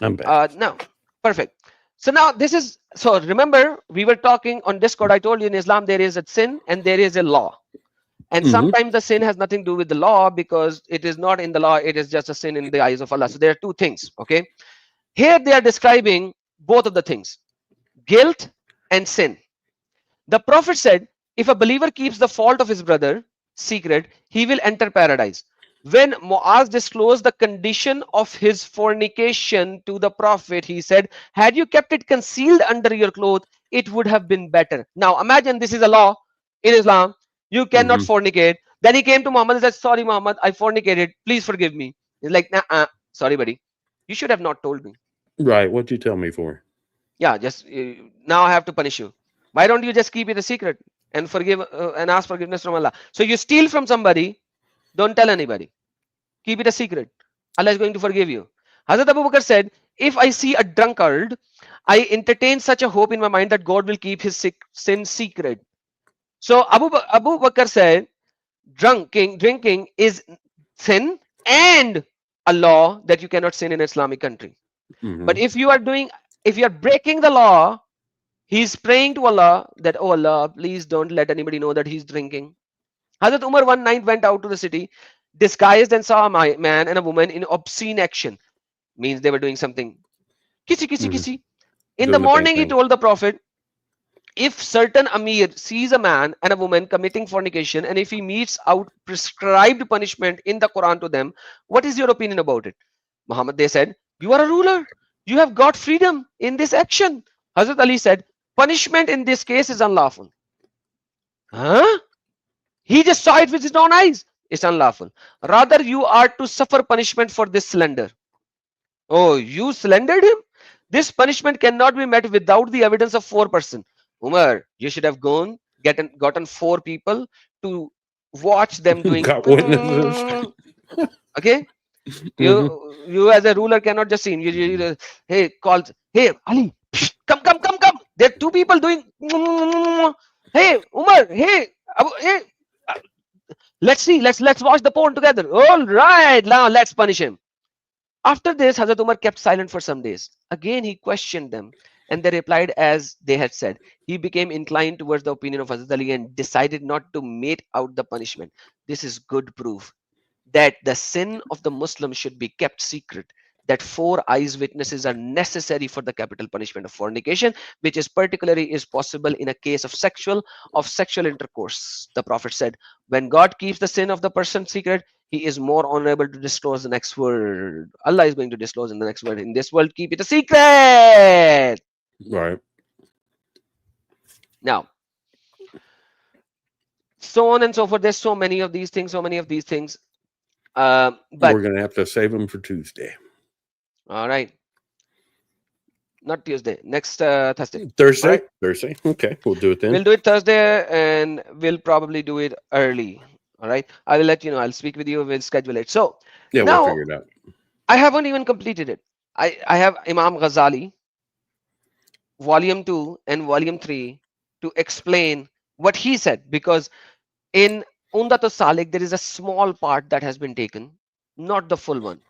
I'm back. Now, perfect. So now this is, so remember we were talking on Discord. I told you in Islam there is a sin and there is a law. And Mhm. sometimes the sin has nothing to do with the law because it is not in the law, it is just a sin in the eyes of Allah. So there are two things. Okay. Here they are describing both of the things, guilt and sin. The Prophet said, if a believer keeps the fault of his brother secret, he will enter paradise. When Muaz disclosed the condition of his fornication to the Prophet, he said, had you kept it concealed under your cloth, it would have been better. Now imagine this is a law in Islam. You cannot Mhm. fornicate. Then he came to Muhammad and said, sorry, Muhammad, I fornicated. Please forgive me. He's like, nah, sorry, buddy. You should have not told me. Right. What'd you tell me for? Yeah, just now I have to punish you. Why don't you just keep it a secret and forgive and ask forgiveness from Allah? So you steal from somebody, don't tell anybody. Keep it a secret. Allah is going to forgive you. Hazrat Abu Bakr said, if I see a drunkard, I entertain such a hope in my mind that God will keep his sin secret. So Abu Bakr said, drinking is sin and a law that you cannot sin in Islamic country. But Mhm. if you are breaking the law, he's praying to Allah that, oh Allah, please don't let anybody know that he's drinking. Hazrat Umar one night went out to the city, disguised and saw a man and a woman in obscene action. Means they were doing something. Kisi, kisi, Mhm. kisi. In the Doing the bang morning, he thing. told the Prophet, if certain Amir sees a man and a woman committing fornication, and if he meets out prescribed punishment in the Quran to them, what is your opinion about it? Muhammad, they said, you are a ruler. You have got freedom in this action. Hazrat Ali said, punishment in this case is unlawful. Huh? He just saw it with his own eyes. It's unlawful. Rather, you are to suffer punishment for this slander. Oh, you slandered him? This punishment cannot be met without the evidence of 4%. Umar, you should have gotten 4 people to watch them doing. Got witnesses. Okay, Mhm. you as a ruler cannot just see. Hey, calls. Hey, Ali, come. There are 2 people doing. Hey, Umar. Hey, hey. uh, Let's see. Let's watch the porn together. All right, now let's punish him. After this, Hazrat Umar kept silent for some days. Again, he questioned them, and they replied as they had said. He became inclined towards the opinion of Hazrat Ali and decided not to mete out the punishment. This is good proof that the sin of the Muslim should be kept secret. That 4 eyes witnesses are necessary for the capital punishment of fornication, which is particularly is possible in a case of sexual intercourse. The Prophet said, when God keeps the sin of the person secret, he is more honorable to disclose the next word. Allah is going to disclose in the next word. In this world, keep it a secret. Right. Now, so on and so forth. There's so many of these things, so many of these things. But We're gonna have to save them for Tuesday. all right, not Tuesday, next Thursday. All Thursday. right, Thursday. Okay, we'll do it we'll then. do it Thursday and we'll probably do it early. All right, I will let you know. I'll speak with you. We'll schedule it. So Yeah, we'll now figure it out. I haven't even completed it. I have Imam Ghazali, volume 2 and volume 3 to explain what he said because in Undatus Salik there is a small part that has been taken, not the full one.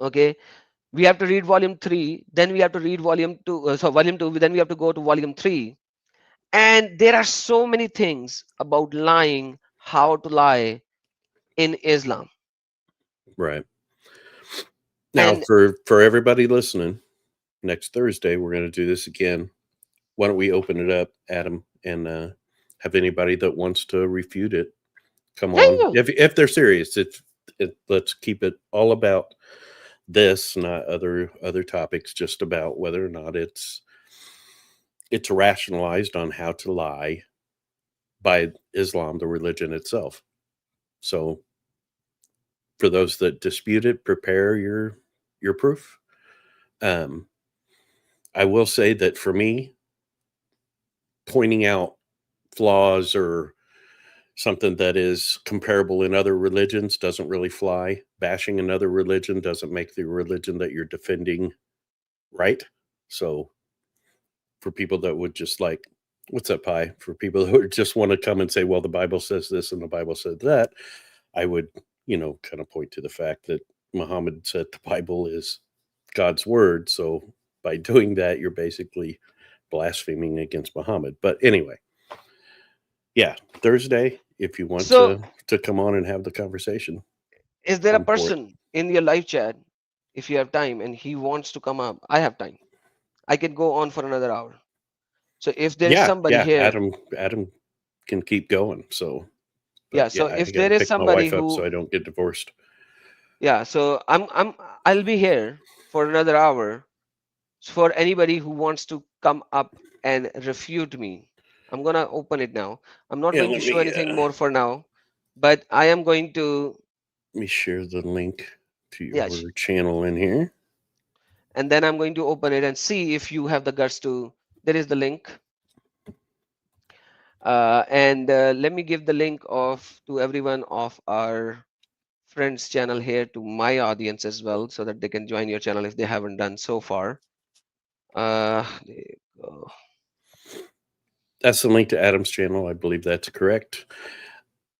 Okay, we have to read volume 3, then we have to read volume 2, so volume 2, then we have to go to volume 3. And there are so many things about lying, how to lie in Islam. Right. Now, And for everybody listening, next Thursday we're going to do this again. Why don't we open it up, Adam, and have anybody that wants to refute it come there on you go. if they're serious. Let's keep it all about this, not other topics, just about whether or not it's rationalized on how to lie by Islam, the religion itself. So for those that dispute it, prepare your proof. Um, I will say that for me, pointing out flaws or something that is comparable in other religions doesn't really fly. Bashing another religion doesn't make the religion that you're defending right. So for people that would just like, what's up, Pi? For people who just want to come and say, well, the Bible says this and the Bible said that, I would, kind of point to the fact that Muhammad said the Bible is God's word. So by doing that, you're basically blaspheming against Muhammad. But anyway, yeah, Thursday, if you want So, to come on and have the conversation, is there a I'm for it. person in your live chat, if you have time and he wants to come up? I have time. I can go on for another hour. So if there is Yeah, somebody yeah. here, Adam can keep going. So, yeah. but So yeah, I if got to there is pick my somebody wife up who, so I don't get divorced. yeah. So I'll be here for another hour. For anybody who wants to come up and refute me, I'm gonna open it now. I'm not Yeah, going to let show me anything more for now, but I am going to, let me share the link to yeah, your channel in here. and then I'm going to open it and see if you have the guts to. There is the link, and let me give the link of to everyone of our friends channel here to my audience as well, so that they can join your channel if they haven't done so far. There you go. That's the link to Adam's channel. I believe that's correct.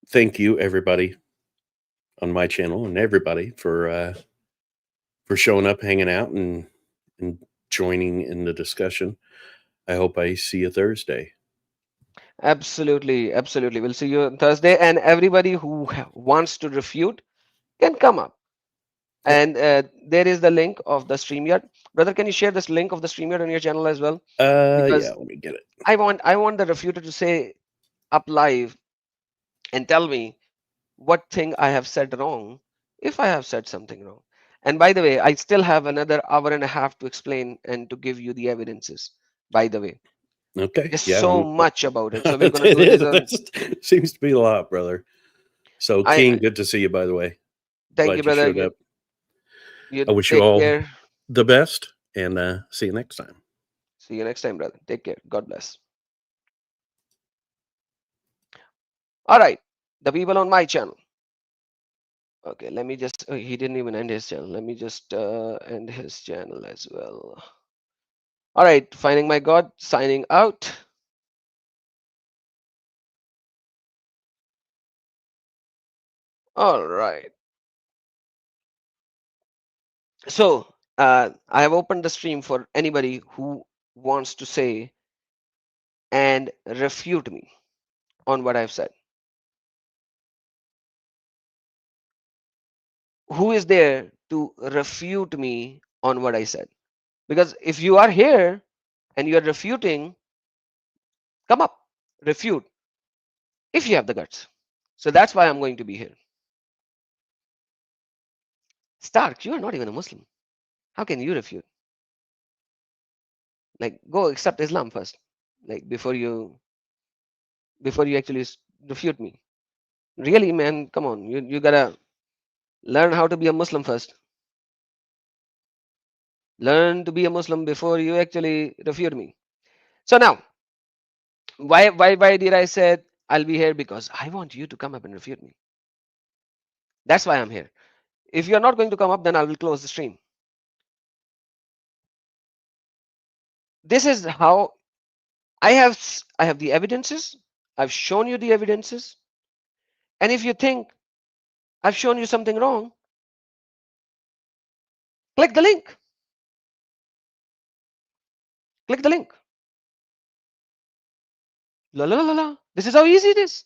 Thank you, everybody on my channel and everybody for showing up, hanging out, and joining in the discussion. I hope I see you Thursday. Absolutely, absolutely. We'll see you on Thursday, and everybody who wants to refute can come up. Yep. And there is the link of the StreamYard. Brother, can you share this link of the StreamYard on your channel as well? Yeah, Because let me get it. I want the refuter to say up live and tell me what thing I have said wrong, if I have said something wrong. And by the way, I still have another hour and a half to explain and to give you the evidences. By the way, Okay. there's Yeah, so much about it. So we're gonna it do this is. on. Seems to be a lot, brother. So, King, I good to see you, by the way. thank you, Glad you brother. showed You up. you I wish you take all care. the best and see you next time. See you next time, brother. Take care. God bless. All right, the people on my channel. Okay, let me just. Oh, he didn't even end his channel. Let me just end his channel as well. All right, finding my God, signing out. All right. So I have opened the stream for anybody who wants to say and refute me on what I've said. Who is there to refute me on what I said? Because if you are here and you are refuting, come up, refute if you have the guts. So that's why I'm going to be here. Stark, you are not even a Muslim. How can you refute? Like, go accept Islam first, like before you actually refute me. Really, man, come on, you gotta learn how to be a Muslim first. Learn to be a Muslim before you actually refute me. So now, why did I say I'll be here? Because I want you to come up and refute me. That's why I'm here. If you're not going to come up, then I will close the stream. This is how I have the evidences. I've shown you the evidences. And if you think I've shown you something wrong, click the link. Click the link. La la la la. This is how easy it is.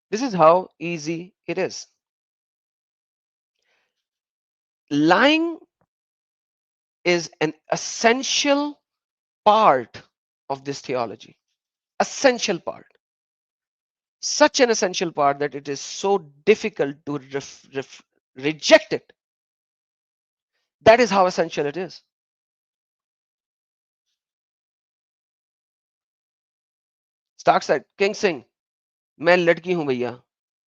This is how easy it is. Lying is an essential part of this theology. Essential part. Such an essential part that it is so difficult to reject it. That is how essential it is. Stark said, King Singh, मैं लड़की हूं भैया.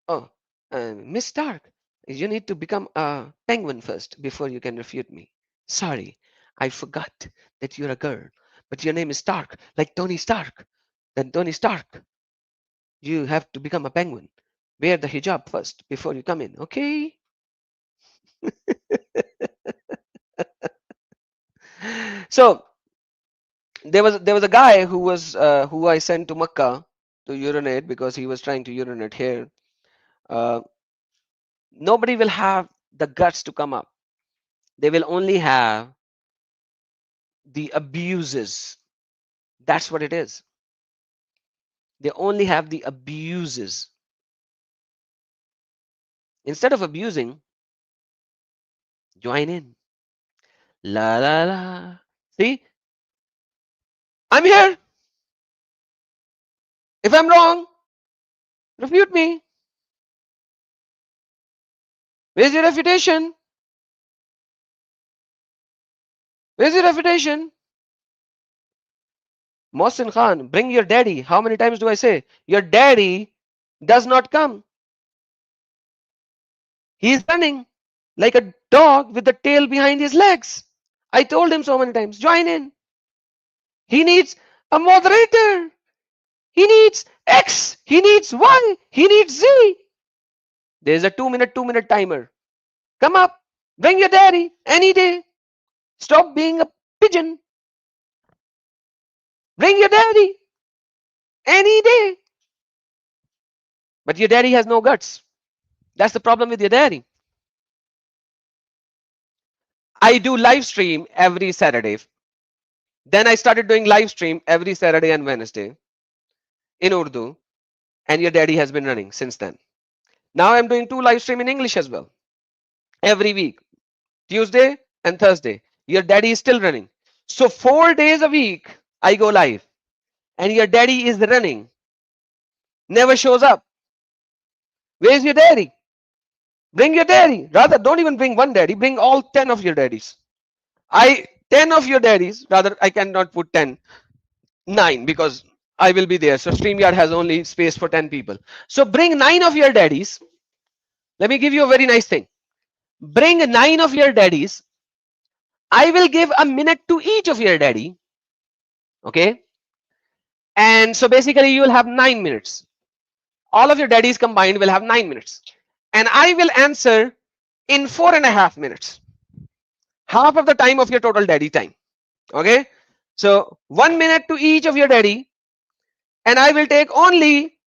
Oh, Miss Stark, you need to become a penguin first before you can refute me. Sorry, I forgot that you're a girl, but your name is Stark, like Tony Stark. Then Tony Stark, you have to become a penguin. Wear the hijab first before you come in, okay? So there was a guy who I sent to Makkah to urinate because he was trying to urinate here. Uh, Nobody will have the guts to come up. They will only have the abuses. That's what it is. They only have the abuses. Instead of abusing, join in. La la la. See, I'm here. If I'm wrong, refute me. Where's your refutation? Where's your refutation? Mohsin Khan, bring your daddy. How many times do I say? Your daddy does not come. He's running like a dog with the tail behind his legs. I told him so many times, join in. He needs a moderator. He needs X. He needs Y. He needs Z. There's a 2 minute timer. Come up. Bring your daddy any day. Stop being a pigeon. Bring your daddy any day. But your daddy has no guts. That's the problem with your daddy. I do live stream every Saturday. Then I started doing live stream every Saturday and Wednesday in Urdu. And your daddy has been running since then. Now I'm doing 2 live stream in English as well. Every week. Tuesday and Thursday. Your daddy is still running. So 4 days a week I go live. And your daddy is running. Never shows up. Where's your daddy? Bring your daddy. Rather, don't even bring one daddy. Bring all 10 of your daddies. 10 of your daddies. Rather, I cannot put 10. 9 because I will be there. So StreamYard has only space for 10 people. So bring 9 of your daddies. Let me give you a very nice thing. Bring 9 of your daddies. I will give a minute to each of your daddy. Okay. And so basically you will have 9 minutes. All of your daddies combined will have 9 minutes. And I will answer in 4.5 minutes. Half of the time of your total daddy time. Okay. So 1 minute to each of your daddy. And I will take only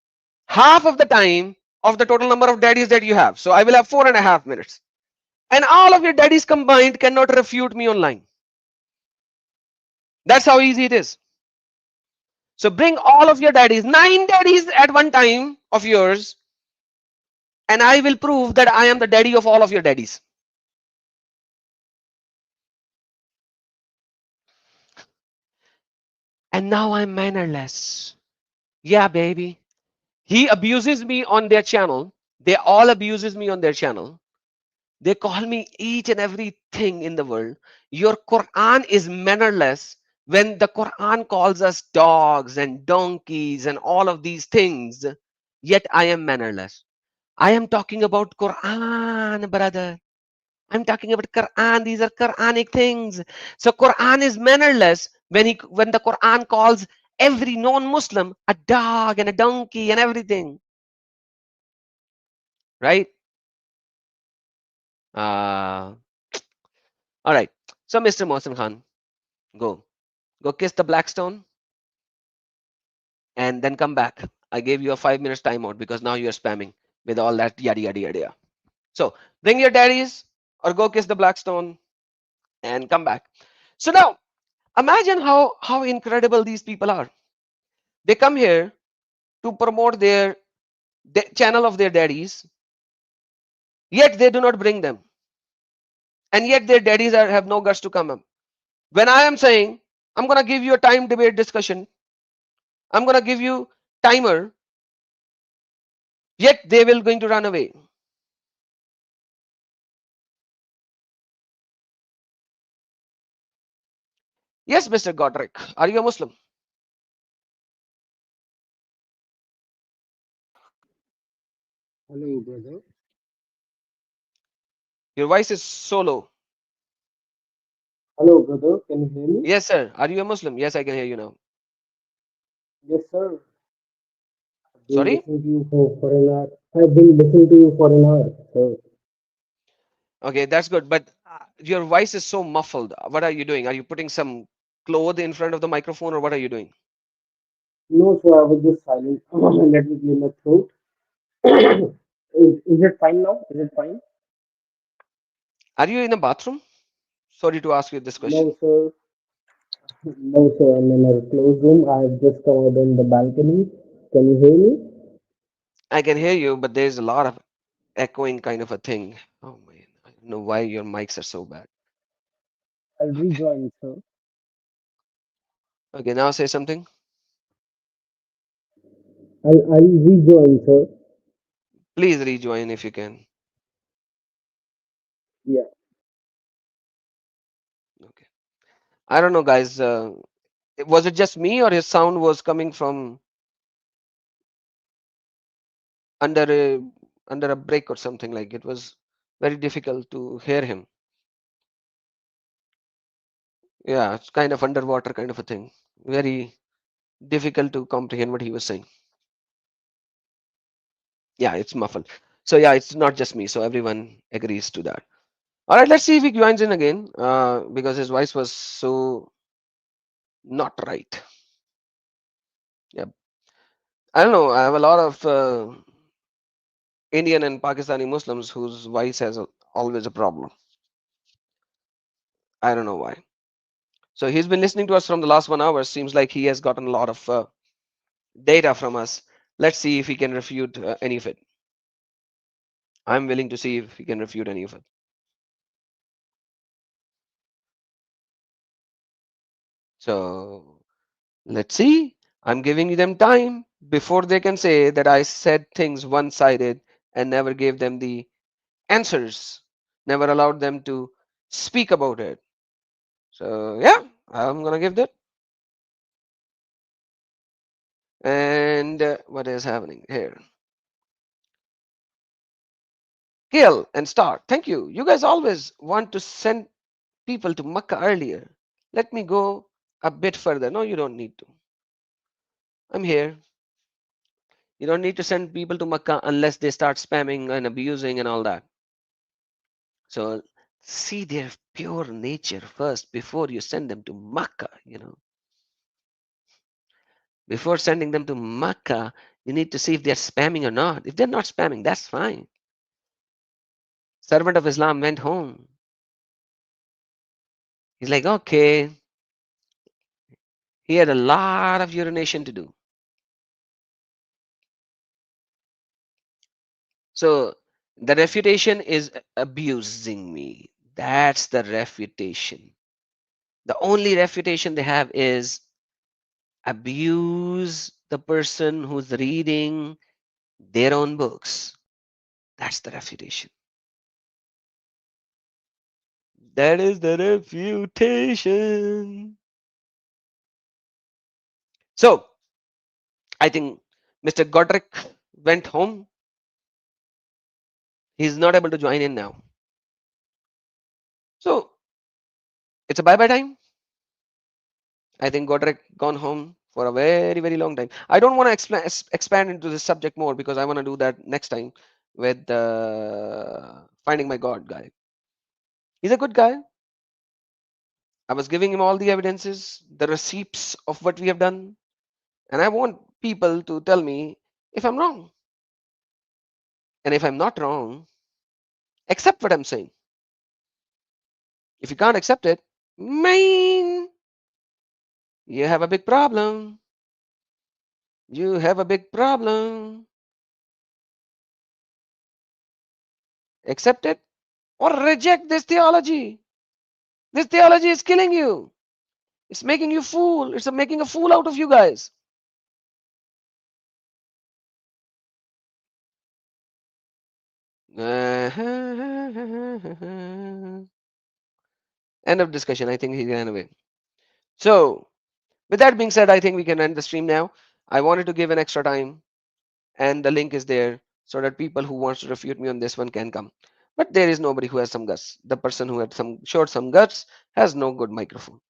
half of the time of the total number of daddies that you have. So I will have 4.5 minutes. And all of your daddies combined cannot refute me online. That's how easy it is. So bring all of your daddies, 9 daddies at one time of yours, and I will prove that I am the daddy of all of your daddies. And now I'm mannerless. Yeah, baby. He abuses me on their channel. They all abuses me on their channel. They call me each and everything in the world. Your Quran is mannerless when the Quran calls us dogs and donkeys and all of these things. Yet I am mannerless. I am talking about Quran, brother. I'm talking about Quran. These are Quranic things. So Quran is mannerless when the Quran calls every non-Muslim a dog and a donkey and everything. Right? All right. So Mr. Mohsin Khan, go kiss the Blackstone and then come back. I gave you a 5 minutes timeout because now you're spamming with all that yada yada yada. So bring your daddies or go kiss the Blackstone and come back. So now imagine how incredible these people are. They come here to promote their channel of their daddies, yet they do not bring them, and yet their daddies have no guts to come up. When I am saying I'm going to give you a time debate discussion, I'm going to give you timer, yet they will going to run away. Yes, Mr. Godric, are you a Muslim? Hello, brother. Your voice is so low. Hello, brother. Can you hear me? Yes, sir. Are you a Muslim? Yes, I can hear you now. Yes, sir. I've been Sorry? listening to you for an hour. I've been listening to you for an hour. So, Okay, that's good. But your voice is so muffled. What are you doing? Are you putting some cloth in front of the microphone or what are you doing? no, sir, I was just silent. Let me clear my throat. Is it fine now? Is it fine? Are you in a bathroom? Sorry to ask you this question. No, sir. No, sir. I'm in a closed room. I've just come out on the balcony. Can you hear me? I can hear you, but there's a lot of echoing kind of a thing. Oh man, I don't know why your mics are so bad. I'll Okay. rejoin, sir. Okay, now say something. I'll rejoin, sir. Please rejoin if you can. Yeah. Okay. I don't know, guys. Was it just me or his sound was coming from under a under a brick or something like it was very difficult to hear him. Yeah, it's kind of underwater kind of a thing. Very difficult to comprehend what he was saying. Yeah, it's muffled. So yeah, it's not just me. So everyone agrees to that. All right, let's see if he joins in again. Because his voice was so not right. Yeah, I don't know. I have a lot of Indian and Pakistani Muslims whose voice has always a problem. I don't know why. So he's been listening to us from the last 1 hour. Seems like he has gotten a lot of data from us. Let's see if he can refute any of it. I'm willing to see if he can refute any of it. So let's see. I'm giving them time before they can say that I said things one-sided and never gave them the answers, never allowed them to speak about it. So yeah, I'm gonna give that. And what is happening here? Kill and start. Thank you. You guys always want to send people to Makkah earlier. Let me go a bit further. No, you don't need to. I'm here. You don't need to send people to Makkah unless they start spamming and abusing and all that. So see their pure nature first before you send them to Makkah. Before sending them to Makkah, you need to see if they're spamming or not. If they're not spamming, that's fine. Servant of Islam went home. He's like, okay, he had a lot of urination to do. So the refutation is abusing me. That's the refutation. The only refutation they have is abuse the person who's reading their own books. That's the refutation. That is the refutation. So I think Mr. Godric went home. He's not able to join in now. So it's a bye-bye time. I think Godric gone home for a very, very long time. I don't want to expand into this subject more because I want to do that next time with Finding My God guy. He's a good guy. I was giving him all the evidences, the receipts of what we have done, and I want people to tell me if I'm wrong. And if I'm not wrong, accept what I'm saying. If you can't accept it, man, you have a big problem. You have a big problem. Accept it or reject this theology. This theology is killing you. It's making you fool. It's making a fool out of you guys. End of discussion. I think he ran away. So, with that being said, I think we can end the stream now. I wanted to give an extra time, and the link is there so that people who wants to refute me on this one can come. But there is nobody who has some guts. The person who had some showed some guts has no good microphone.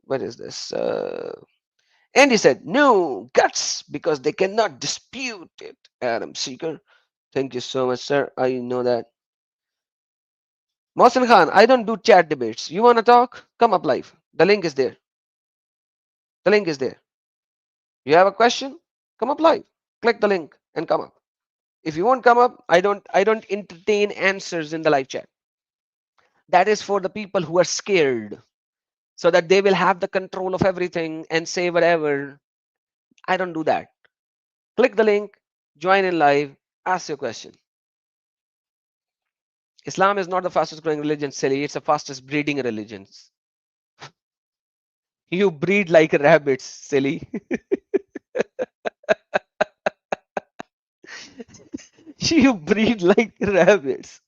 What is this? And he said, no guts because they cannot dispute it. Adam Seeker. Thank you so much, sir. I know that. Mohsen Khan, I don't do chat debates. You want to talk? Come up live. The link is there. The link is there. You have a question? Come up live. Click the link and come up. If you won't come up, I don't entertain answers in the live chat. That is for the people who are scared so that they will have the control of everything and say whatever. I don't do that. Click the link, join in live, ask your question. Islam is not the fastest growing religion, silly. It's the fastest breeding religion. You breed like rabbits, silly. You breed like rabbits.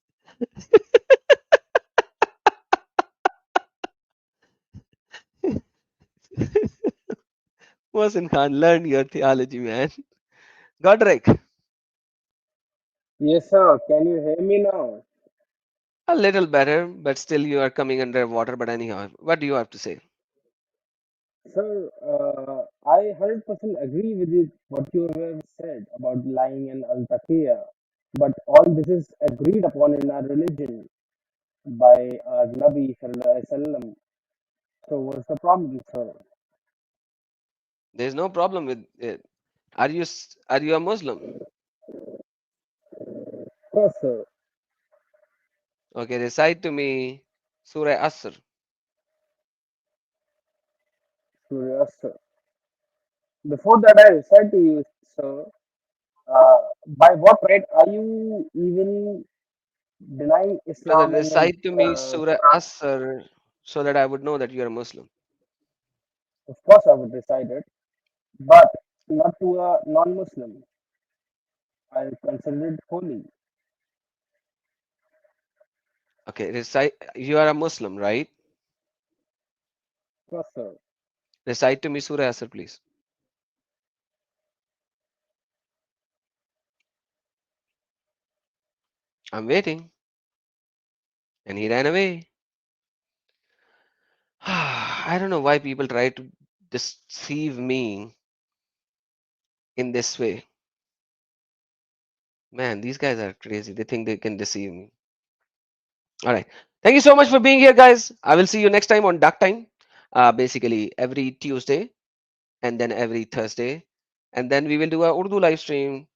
Mohsen Khan, learn your theology, man. Godric, Yes, sir. Can you hear me now? a little better, but still you are coming under water. But anyhow, what do you have to say? Sir, I 100% agree with you, what you have said about lying and al-taqiyya. But all this is agreed upon in our religion by our Nabi Sallallahu Alaihi Wasallam. So what's the problem, sir? There's no problem with it. Are you a Muslim? Yes, sir. Okay, recite to me Surah Asr. Yes, sir. Before that, I said to you, sir, by what right are you even denying Brother, Islam and recite to me Surah Quran? Asr so that I would know that you are a Muslim. Of course, I would recite it, but not to a non-Muslim. I consider it holy. Okay, recite. You are a Muslim, right? Yes, sir. Recite to me Surah Asr, please. I'm waiting. And he ran away. I don't know why people try to deceive me in this way. Man, these guys are crazy. They think they can deceive me. All right. Thank you so much for being here, guys. I will see you next time on Duck Time. Basically, every Tuesday and then every Thursday. And then we will do a Urdu live stream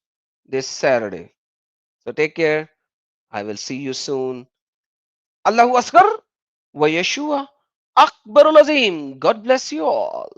this Saturday. So take care. I will see you soon. Allahu Akbar wa Yeshua Akbarul Azim. God bless you all.